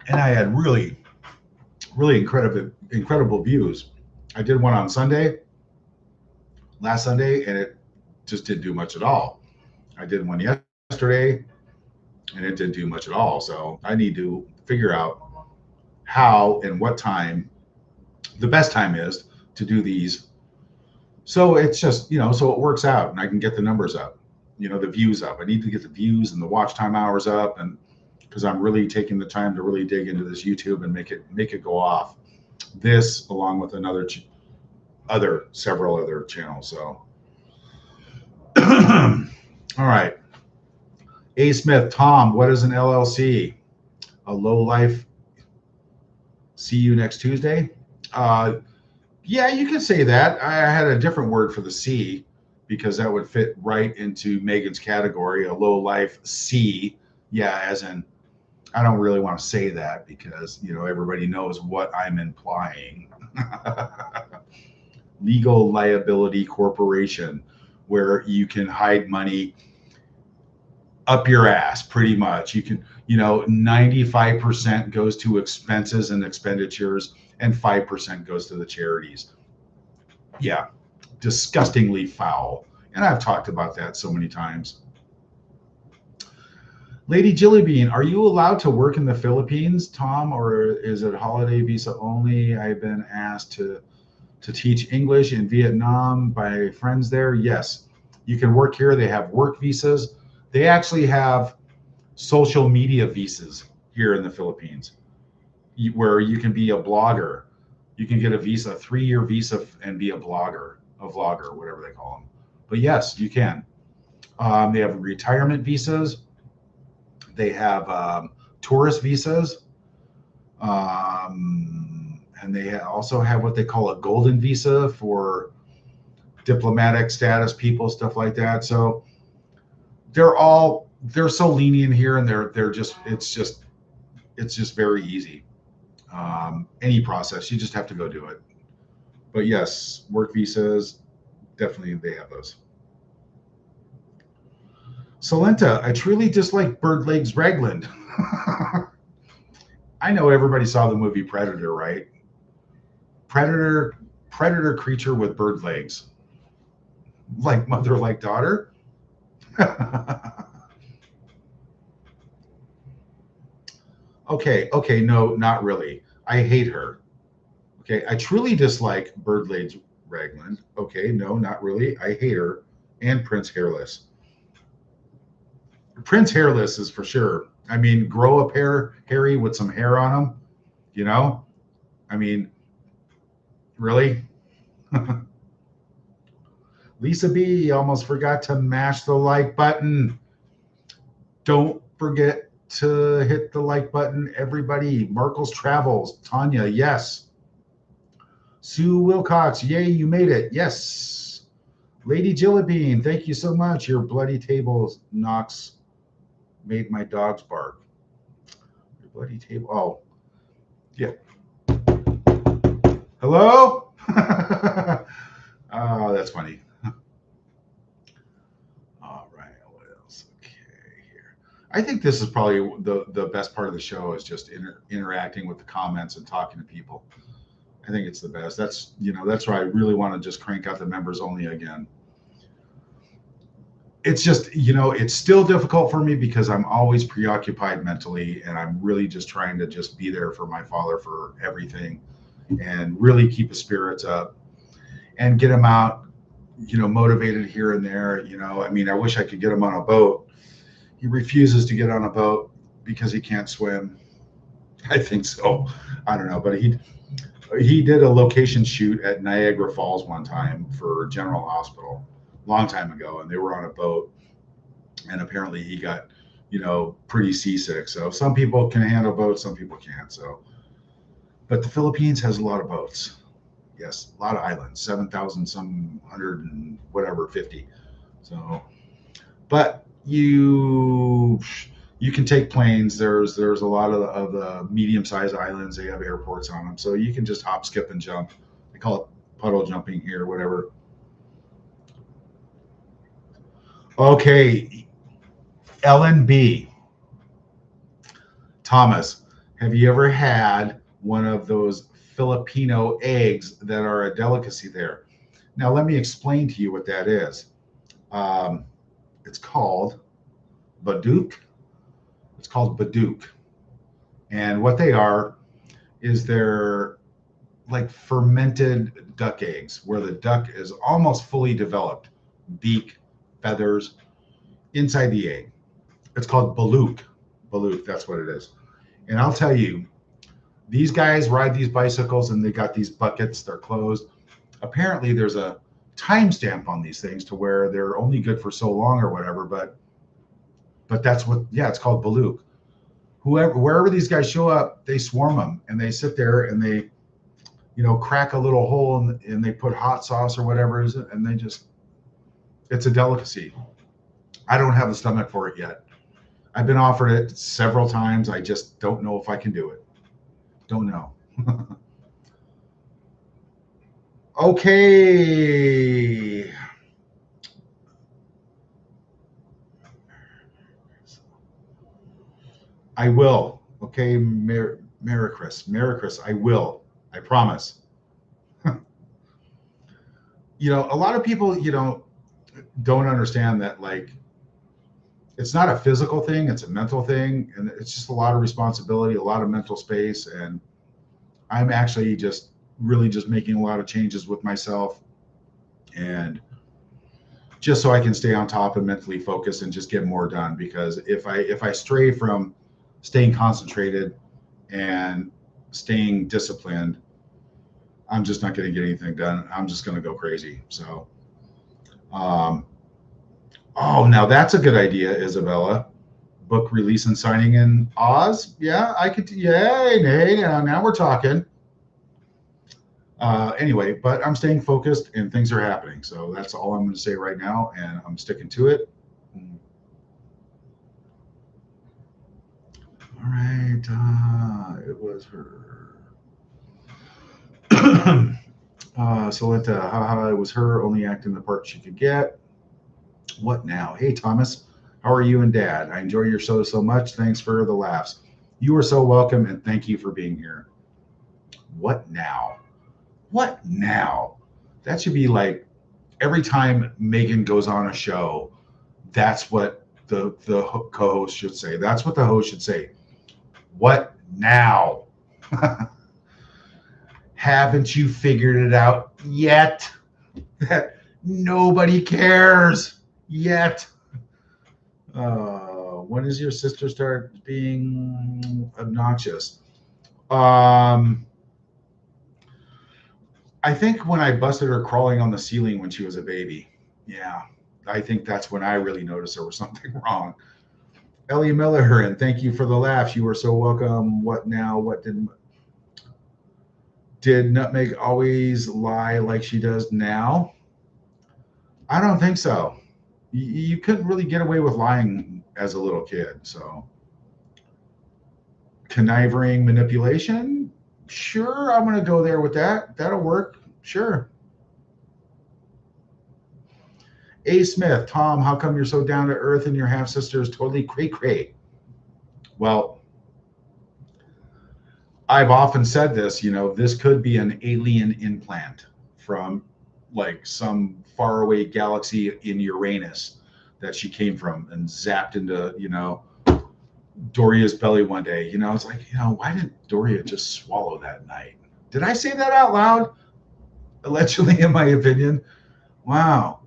and I had really, really incredible views. I did one on last Sunday, and it just didn't do much at all. I did one yesterday, and it didn't do much at all. So I need to figure out how and what time the best time is to do these. So it's just, so it works out and I can get the numbers up, the views up. I need to get the views and the watch time hours up, and because I'm really taking the time to really dig into this YouTube and make it go off. This along with several other channels. So all right. A Smith, Tom, what is an LLC? A low life. See you next Tuesday. Yeah, you could say that. I had a different word for the C because that would fit right into Meghan's category, a low life C. Yeah, as in, I don't really want to say that because, everybody knows what I'm implying. Legal liability corporation, where you can hide money up your ass pretty much. You can, 95% goes to expenses and expenditures and 5% goes to the charities. Yeah, disgustingly foul. And I've talked about that so many times. Lady Jillybean, are you allowed to work in the Philippines, Tom, or is it holiday visa only? I've been asked to teach English in Vietnam by friends there. Yes, you can work here. They have work visas. They actually have social media visas here in the Philippines where you can be a blogger. You can get a visa, a 3-year visa, and be a vlogger, whatever they call them. But yes, you can. They have retirement visas. They have tourist visas. And they also have what they call a golden visa for diplomatic status people, stuff like that. So they're so lenient here, and it's just very easy. Any process, you just have to go do it. But yes, work visas, definitely they have those. Solenta, I truly dislike Bird Legs Ragland. I know everybody saw the movie Predator, right? Predator creature with bird legs. Like mother, like daughter. Okay, no, not really. I hate her. Okay, I truly dislike Bird Legs Ragland. Okay, no, not really. I hate her. And Prince Hairless. Prince Hairless is for sure. I mean, grow up Harry with some hair on him, I mean, really? Lisa B almost forgot to mash the like button. Don't forget to hit the like button, everybody. Markle's Travels, Tanya, yes. Sue Wilcox, yay, you made it. Yes. Lady Jillybean, thank you so much. Your bloody table knocks made my dogs bark. Your bloody table. Oh, yeah. Hello? Oh, that's funny. All right. What else? Okay, here. I think this is probably the best part of the show is just interacting with the comments and talking to people. I think it's the best. That's where I really want to just crank out the members only again. It's just, it's still difficult for me because I'm always preoccupied mentally, and I'm really just trying to just be there for my father for everything and really keep his spirits up and get him out, motivated here and there. I mean, I wish I could get him on a boat. He refuses to get on a boat because he can't swim. I think so. I don't know, but he did a location shoot at Niagara Falls one time for General Hospital. long time ago, and they were on a boat, and apparently he got, pretty seasick. So some people can handle boats, some people can't. So, but the Philippines has a lot of boats. Yes, a lot of islands, 7,000 some hundred and whatever 50. So, but you can take planes. There's a lot of the medium sized islands. They have airports on them, so you can just hop, skip, and jump. They call it puddle jumping here, whatever. Okay, Ellen B. Thomas, have you ever had one of those Filipino eggs that are a delicacy there? Now, let me explain to you what that is. Um, it's called Baduk. It's called Baduk. And what they are is they're like fermented duck eggs, where the duck is almost fully developed, beak, feathers, inside the egg. It's called balut. Balut, that's what it is. And I'll tell you, these guys ride these bicycles and they got these buckets, they're closed. Apparently, there's a timestamp on these things to where they're only good for so long or whatever, but that's what, yeah, it's called balut. Wherever these guys show up, they swarm them and they sit there and they, crack a little hole and they put hot sauce or whatever is it, and they just, it's a delicacy. I don't have the stomach for it yet. I've been offered it several times. I just don't know if I can do it. Don't know. Okay. I will. Okay, Merry Chris, I will. I promise. A lot of people, don't understand that, like, it's not a physical thing, it's a mental thing, and it's just a lot of responsibility, a lot of mental space. And I'm actually just really just making a lot of changes with myself, and just so I can stay on top and mentally focus and just get more done. Because if I stray from staying concentrated and staying disciplined, I'm just not going to get anything done. I'm just going to go crazy. So, oh, now that's a good idea, Isabella. Book release and signing in Oz. Yeah, I could. Yeah, hey, now we're talking. Anyway, but I'm staying focused and things are happening. So that's all I'm going to say right now, and I'm sticking to it. All right, it was her. Solenta, haha, it was her only acting the part she could get. What now? Hey, Thomas, how are you and Dad? I enjoy your show so much. Thanks for the laughs. You are so welcome, and thank you for being here. What now? What now? That should be like every time Meghan goes on a show, that's what the co-host should say. That's what the host should say. What now? Haven't you figured it out yet? That nobody cares yet. When does your sister start being obnoxious? I think when I busted her crawling on the ceiling when she was a baby. Yeah, I think that's when I really noticed there was something wrong. Ellie Miller, and thank you for the laughs. You were so welcome. What now? What did Nutmeg always lie like she does now? I don't think so. You couldn't really get away with lying as a little kid. So conniving manipulation, sure, I'm going to go there with that. That'll work. Sure. A. Smith, Tom, how come you're so down to earth and your half sister is totally cray-cray? Well, I've often said this, this could be an alien implant from like some faraway galaxy in Uranus that she came from and zapped into, Doria's belly one day. It's like, why did Doria just swallow that night? Did I say that out loud? Allegedly, in my opinion. Wow.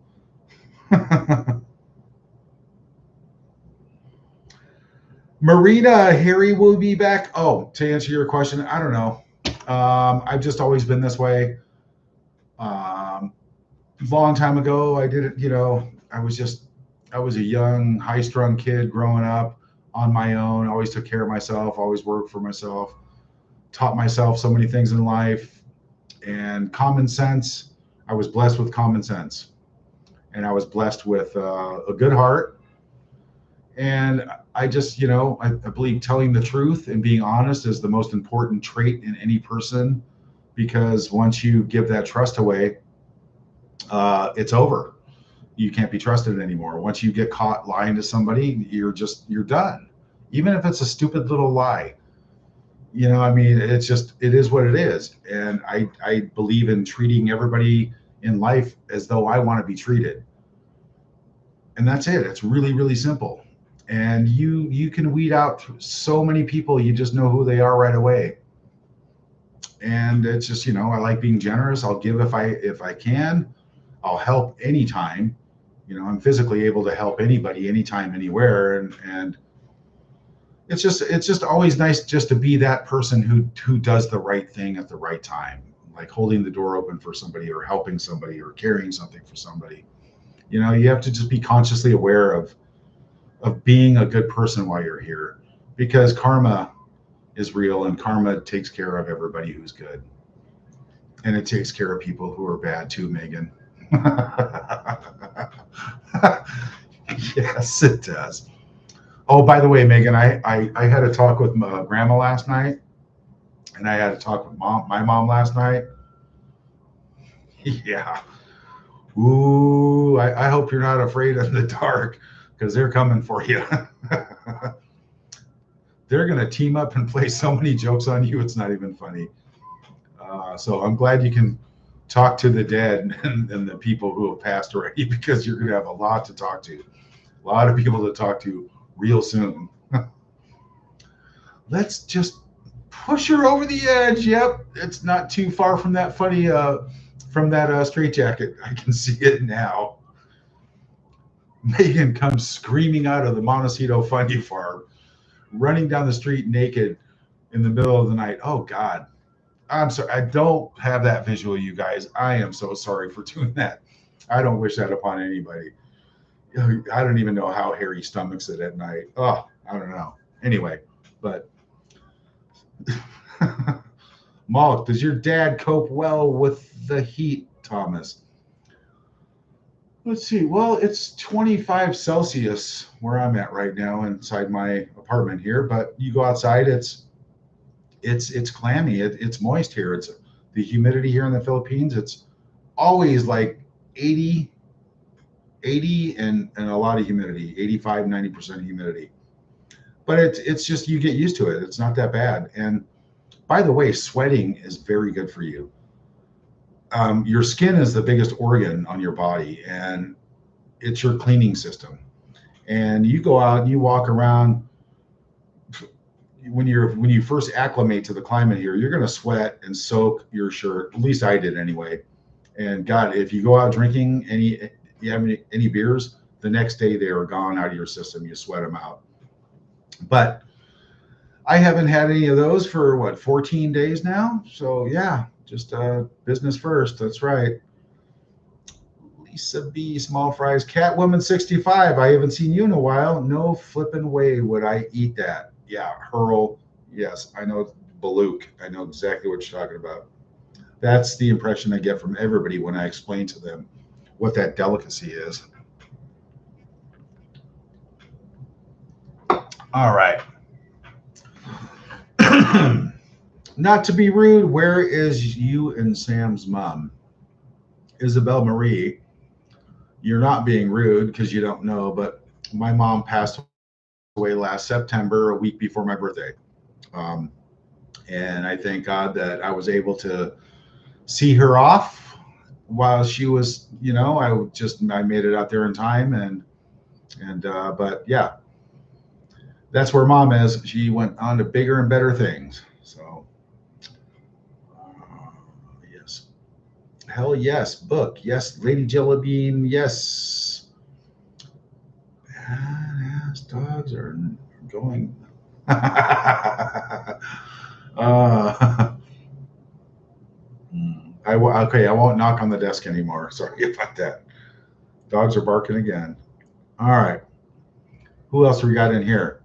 Marina, Harry will be back. Oh, to answer your question, I don't know. I've just always been this way. long time ago, I did it, I was a young, high strung kid growing up on my own, always took care of myself, always worked for myself, taught myself so many things in life. And common sense, I was blessed with common sense. And I was blessed with a good heart. And I just, I believe telling the truth and being honest is the most important trait in any person, because once you give that trust away, it's over. You can't be trusted anymore. Once you get caught lying to somebody, you're done. Even if it's a stupid little lie, I mean, it is what it is. And I believe in treating everybody in life as though I want to be treated. And that's it. It's really, really simple. And you can weed out so many people. You just know who they are right away. And it's just, I like being generous. I'll give if I can. I'll help anytime. I'm physically able to help anybody, anytime, anywhere. And it's just always nice just to be that person who does the right thing at the right time, like holding the door open for somebody, or helping somebody, or carrying something for somebody. You have to just be consciously aware of being a good person while you're here, because karma is real, and karma takes care of everybody who's good, and it takes care of people who are bad too, Megan. Yes, it does. Oh, by the way, Megan, I had a talk with my grandma last night, and I had a talk with my mom last night. Yeah. Ooh, I hope you're not afraid of the dark, because they're coming for you. They're going to team up and play so many jokes on you, it's not even funny. So I'm glad you can talk to the dead and the people who have passed already, because you're going to have a lot to talk to, a lot of people to talk to real soon. Let's just push her over the edge. Yep, it's not too far from that funny, from that straitjacket. I can see it now. Megan comes screaming out of the Montecito Funny Farm, running down the street naked in the middle of the night. Oh God, I'm sorry. I don't have that visual, you guys. I am so sorry for doing that. I don't wish that upon anybody. I don't even know how Harry stomachs it at night. Oh, I don't know. Anyway, but Malt, does your dad cope well with the heat, Thomas? Let's see. Well, it's 25 Celsius where I'm at right now inside my apartment here, but you go outside, it's clammy. It's moist here. It's the humidity here in the Philippines. It's always like 80, 80 and a lot of humidity, 85, 90% humidity. But it's just, you get used to it. It's not that bad. And by the way, sweating is very good for you. Your skin is the biggest organ on your body, and it's your cleaning system. And you go out and you walk around, when you first acclimate to the climate here, you're going to sweat and soak your shirt. At least I did anyway. And God, if you go out drinking you have any beers, the next day they are gone out of your system. You sweat them out. But I haven't had any of those for 14 days now. So yeah, just business first. That's right. Lisa B, small fries, Catwoman 65. I haven't seen you in a while. No flipping way would I eat that. Yeah, Hurl. Yes, I know. Baluch. I know exactly what you're talking about. That's the impression I get from everybody when I explain to them what that delicacy is. All right. Not to be rude, where is you and Sam's mom? Isabel Marie, you're not being rude because you don't know, but my mom passed away last September, a week before my birthday. Um, and I thank God that I was able to see her off while she was, I made it out there in time, but yeah, that's where mom is. She went on to bigger and better things. So, yes, hell yes, book yes, Lady Jellybean, yes. Yes, dogs are going. uh, Okay, I won't knock on the desk anymore. Sorry about that. Dogs are barking again. All right. Who else we got in here?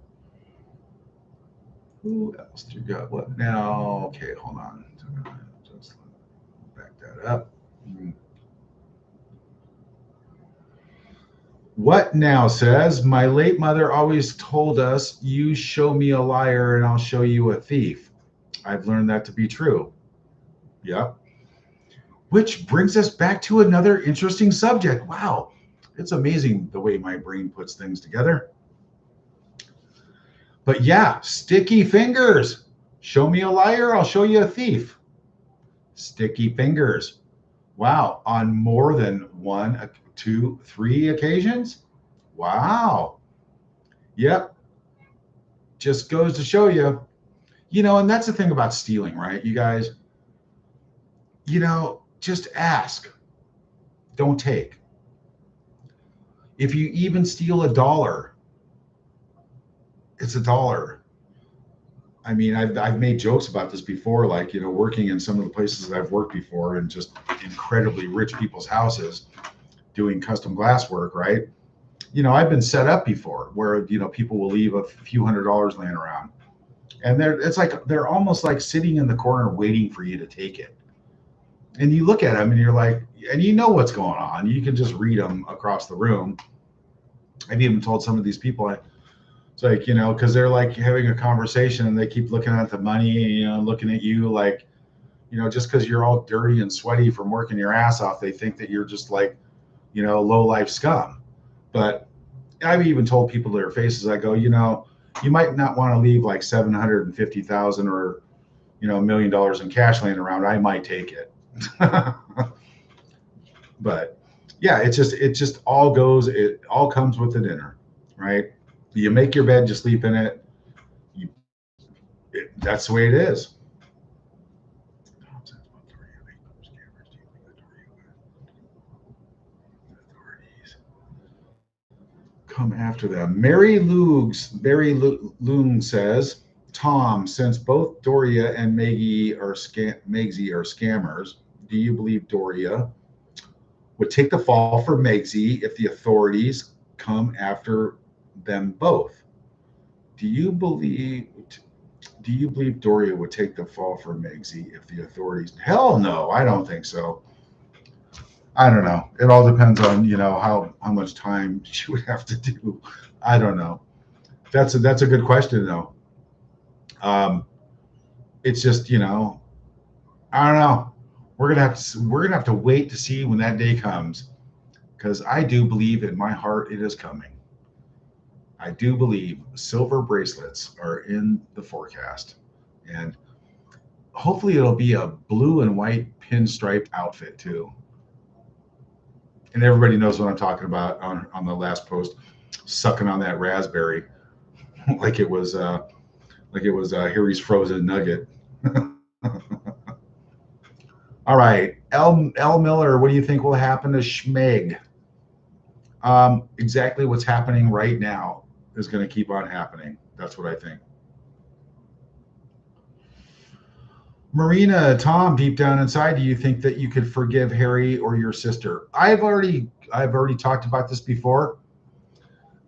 Who else do you got? What now? Okay, hold on. Just back that up. What now says, my late mother always told us, you show me a liar and I'll show you a thief. I've learned that to be true. Yep. Which brings us back to another interesting subject. Wow. It's amazing the way my brain puts things together. But yeah, sticky fingers. Show me a liar, I'll show you a thief. Sticky fingers. Wow. On more than one, two, three occasions? Wow. Yep. Just goes to show you, and that's the thing about stealing, right? You guys, just ask, don't take. If you even steal $1, it's $1. I mean, I've made jokes about this before, like, working in some of the places that I've worked before and just incredibly rich people's houses doing custom glass work, right? I've been set up before where, people will leave a few $100s laying around. And it's like they're almost like sitting in the corner waiting for you to take it. And you look at them and you're like, and you know what's going on. You can just read them across the room. I've even told some of these people, it's like, because they're like having a conversation and they keep looking at the money, looking at you like, just because you're all dirty and sweaty from working your ass off, they think that you're just like, low life scum. But I've even told people to their faces, I go, you might not want to leave like 750,000 or, $1 million in cash laying around. I might take it. But yeah, it just all comes with the dinner, right? You make your bed, you sleep in it. That's the way it is. Come after them. Mary Loong says, Tom, since both Doria and Megsy are scammers, do you believe Doria would take the fall for Megsy if the authorities come after them both? Do you believe Doria would take the fall for Megsy if the authorities? Hell no, I don't think so. I don't know. It all depends on, how much time she would have to do. I don't know. That's a good question though. It's just, I don't know. We're gonna have to wait to see when that day comes, because I do believe in my heart it is coming. I do believe silver bracelets are in the forecast, and hopefully it'll be a blue and white pinstripe outfit too. And everybody knows what I'm talking about on the last post, sucking on that raspberry like it was Harry's frozen nugget. All right, L Miller, what do you think will happen to Schmeg? Exactly what's happening right now is going to keep on happening. That's what I think. Marina, Tom, deep down inside, do you think that you could forgive Harry or your sister? I've already talked about this before.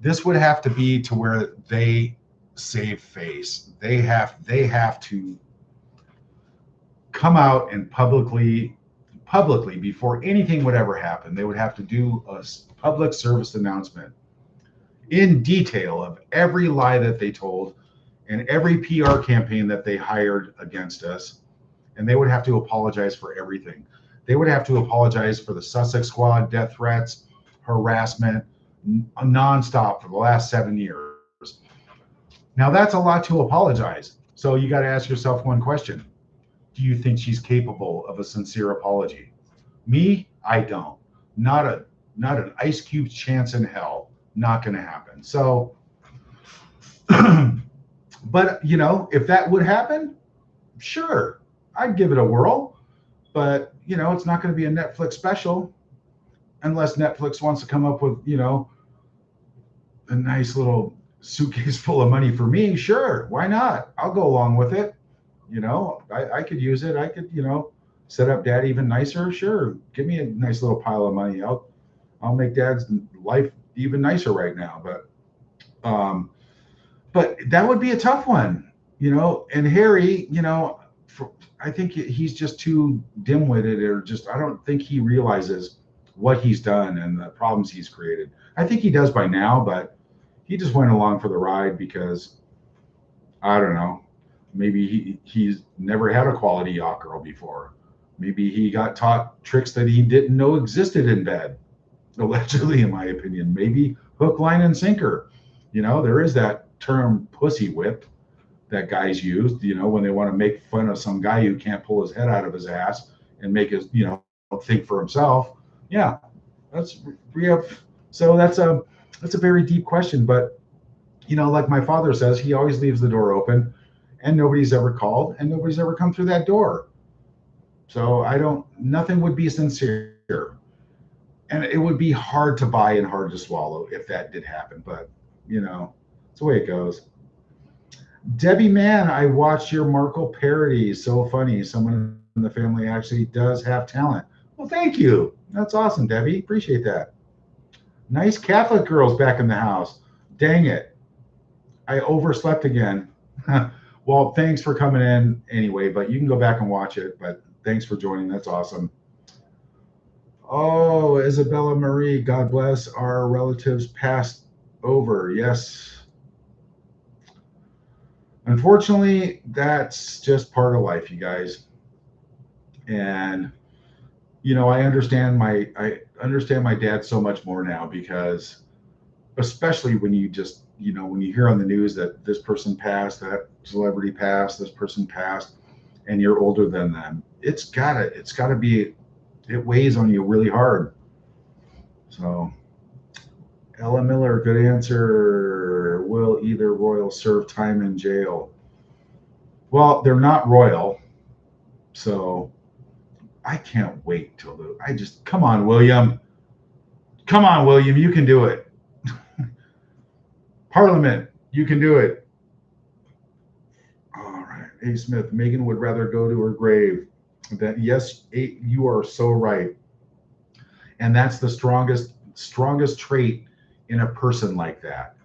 This would have to be to where they save face. They have to come out and publicly before anything would ever happen. They would have to do a public service announcement in detail of every lie that they told and every PR campaign that they hired against us. And they would have to apologize for everything. They would have to apologize for the Sussex Squad, death threats, harassment, nonstop for the last 7 years. Now that's a lot to apologize. So you got to ask yourself one question. Do you think she's capable of a sincere apology? Me, I don't. Not an ice cube chance in hell. Not going to happen. So, but if that would happen, sure, I'd give it a whirl. But it's not going to be a Netflix special unless Netflix wants to come up with a nice little suitcase full of money for me. Sure, why not? I'll go along with it. I could use it. I could set up dad even nicer, sure, give me a nice little pile of money. I'll make dad's life even nicer right now. Um, but that would be a tough one, And Harry, I think he's just too dim-witted, or just I don't think he realizes what he's done and the problems he's created. I think he does by now, but he just went along for the ride because I don't know. Maybe he's never had a quality yacht girl before. Maybe he got taught tricks that he didn't know existed in bed. Allegedly, in my opinion, maybe hook, line, and sinker. There is that term pussy whip that guys use, when they want to make fun of some guy who can't pull his head out of his ass and make his, think for himself. Yeah, that's we have. So that's a very deep question, but like my father says, he always leaves the door open, and nobody's ever called, and nobody's ever come through that door. So nothing would be sincere. And it would be hard to buy and hard to swallow if that did happen. But, it's the way it goes. Debbie Mann, I watched your Markle parody. So funny. Someone in the family actually does have talent. Well, thank you. That's awesome, Debbie. Appreciate that. Nice Catholic girls back in the house. Dang it. I overslept again. Well, thanks for coming in anyway, but you can go back and watch it. But thanks for joining. That's awesome. Oh, Isabella Marie, God bless our relatives passed over. Yes. Unfortunately, that's just part of life, you guys. And I understand my dad so much more now, because especially when you just, when you hear on the news that this person passed, that celebrity passed, this person passed, and you're older than them, it's gotta be, it weighs on you really hard. So Ella Miller, good answer. Will either royal serve time in jail? Well, they're not royal, so I can't wait till come on, William. Come on, William, you can do it. Parliament, you can do it. All right. A. Smith, Meghan would rather go to her grave. Yes, you are so right. And that's the strongest trait in a person like that.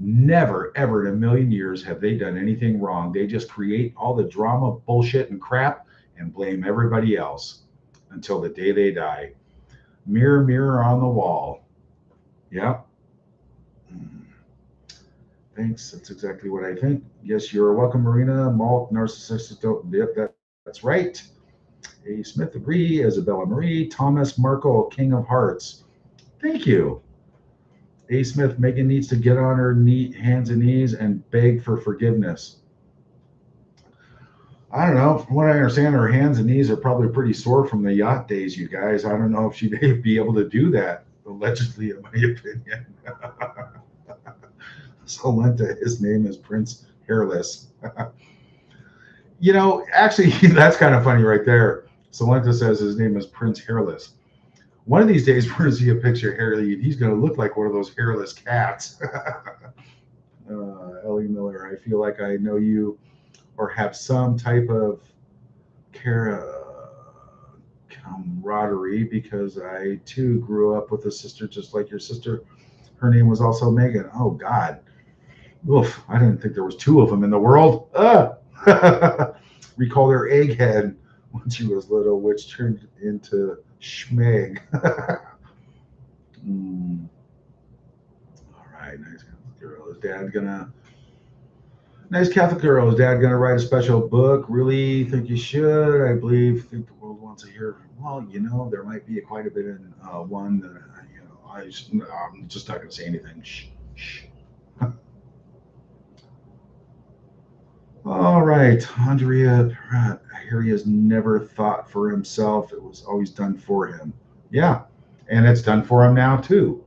Never, ever in a million years have they done anything wrong. They just create all the drama, bullshit, and crap and blame everybody else until the day they die. Mirror, mirror on the wall. Yeah. Thanks. That's exactly what I think. Yes, you're welcome, Marina. Malt, narcissists don't. Yep, that's right. A. Smith, agree. Isabella Marie. Thomas Markle, King of Hearts. Thank you. A. Smith, Meghan needs to get on her hands and knees and beg for forgiveness. I don't know. From what I understand, her hands and knees are probably pretty sore from the yacht days, you guys. I don't know if she'd be able to do that, allegedly, in my opinion. Solenta, his name is Prince Hairless. Actually, that's kind of funny right there. Solenta says his name is Prince Hairless. One of these days, we're going to see a picture of Harry, and he's going to look like one of those hairless cats. Ellie Miller, I feel like I know you or have some type of camaraderie, because I, too, grew up with a sister just like your sister. Her name was also Meghan. Oh, God. Oof, I didn't think there was two of them in the world. We called her Egghead when she was little, which turned into Schmeg. All right, nice Catholic girl. Nice Catholic girl. Is Dad gonna write a special book? Really think you should? I think the world wants to hear. Well, there might be quite a bit in one that I'm just not gonna say anything. Shh. All right, Andrea Pratt. Harry has never thought for himself. It was always done for him. Yeah, and it's done for him now, too.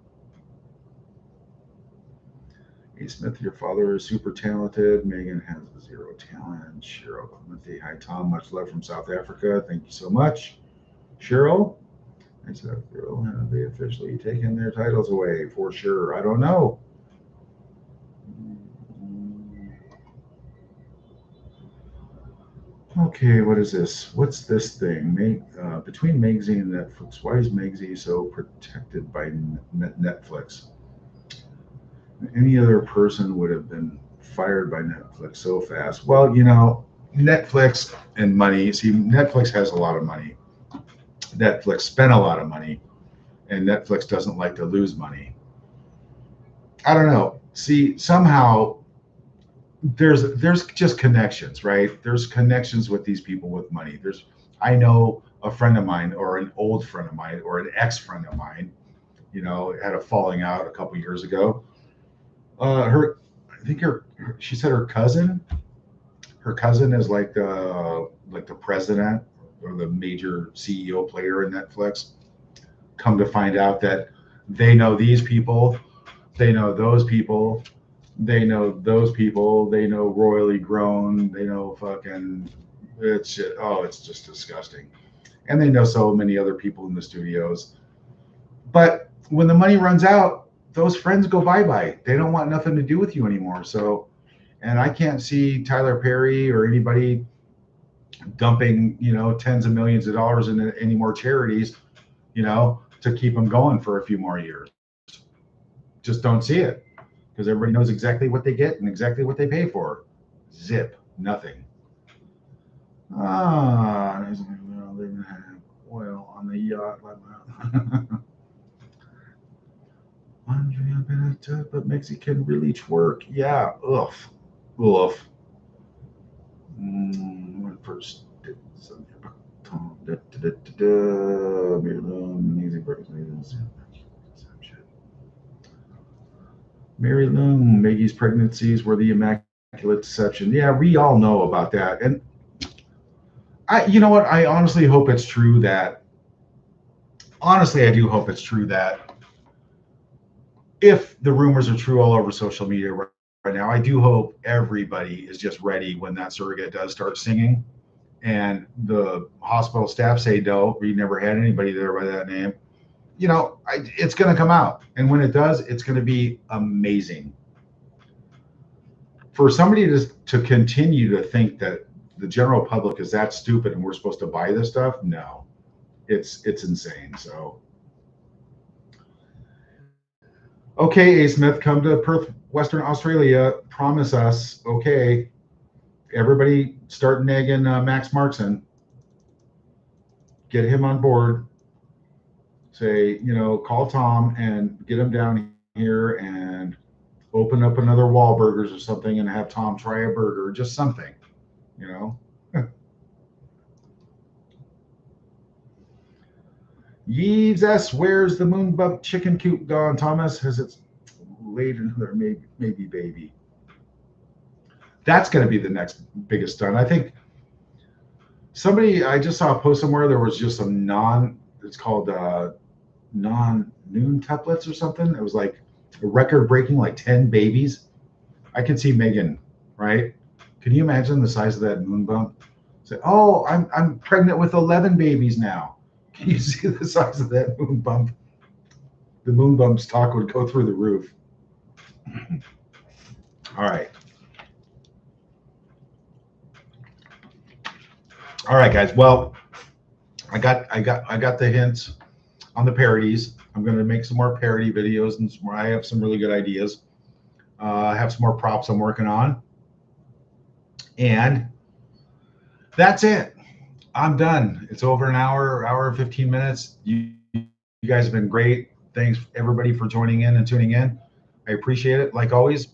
A. Smith, your father is super talented. Meghan has zero talent. Cheryl Clemente. Hi, Tom. Much love from South Africa. Thank you so much. Cheryl, I said, have they officially taken their titles away? For sure. I don't know. Okay, what is this? What's this thing? Between Megzy and Netflix, why is Megzy so protected by Netflix? Any other person would have been fired by Netflix so fast. Well, Netflix and money. See, Netflix has a lot of money. Netflix spent a lot of money, and Netflix doesn't like to lose money. I don't know. See, somehow there's just connections, right? There's connections with these people with money. I know a friend of mine, or an old friend of mine, or an ex friend of mine. Had a falling out a couple years ago. Her, I think she said her cousin. Her cousin is like the president or the major CEO player in Netflix. Come to find out that they know these people, they know those people, they know those people, they know Royally Grown, they know fucking it's just, oh, it's just disgusting. And they know so many other people in the studios. But when the money runs out, those friends go bye bye. They don't want nothing to do with you anymore. So, and I can't see Tyler Perry or anybody dumping, tens of millions of dollars into any more charities, to keep them going for a few more years. Just don't see it because everybody knows exactly what they get and exactly what they pay for. Zip, nothing. Ah, oil on the yacht. But Mexican really work. Yeah, oof, oof. One first. Mary Lou, Maggie's pregnancies were the immaculate deception. Yeah, we all know about that. And you know what? I honestly hope it's true that, honestly, I do hope it's true that if the rumors are true all over social media right now, I do hope everybody is just ready when that surrogate does start singing and the hospital staff say, no, we never had anybody there by that name. It's going to come out. And when it does, it's going to be amazing. For somebody to continue to think that the general public is that stupid and we're supposed to buy this stuff, no, it's insane. So, okay, A. Smith, come to Perth, Western Australia. Promise us, okay, everybody start nagging Max Markson. Get him on board. Say, call Tom and get him down here and open up another Wahlburgers or something and have Tom try a burger, just something, you know. Yeeves S, where's the moon bump chicken coop gone? Thomas, has it laid another maybe baby? That's going to be the next biggest stunt. I think I just saw a post somewhere. There was just some it's called non-noon tuplets or something. It was like a record breaking, like 10 babies. I can see Meghan, right? Can you imagine the size of that moon bump? Say, oh, I'm pregnant with 11 babies now. Can you see the size of that moon bump? The moon bump's talk would go through the roof. All right. All right, guys. Well, I got the hints on the parodies. I'm going to make some more parody videos, and I have some really good ideas. I have some more props I'm working on, and that's it. I'm done. It's over an hour and 15 minutes. You guys have been great. Thanks everybody for joining in and tuning in. I appreciate it. Like always,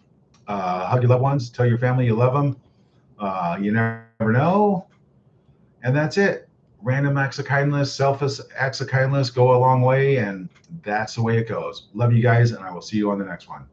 hug your loved ones. Tell your family you love them. You never know. And that's it. Random acts of kindness, selfless acts of kindness go a long way, and that's the way it goes. Love you guys, and I will see you on the next one.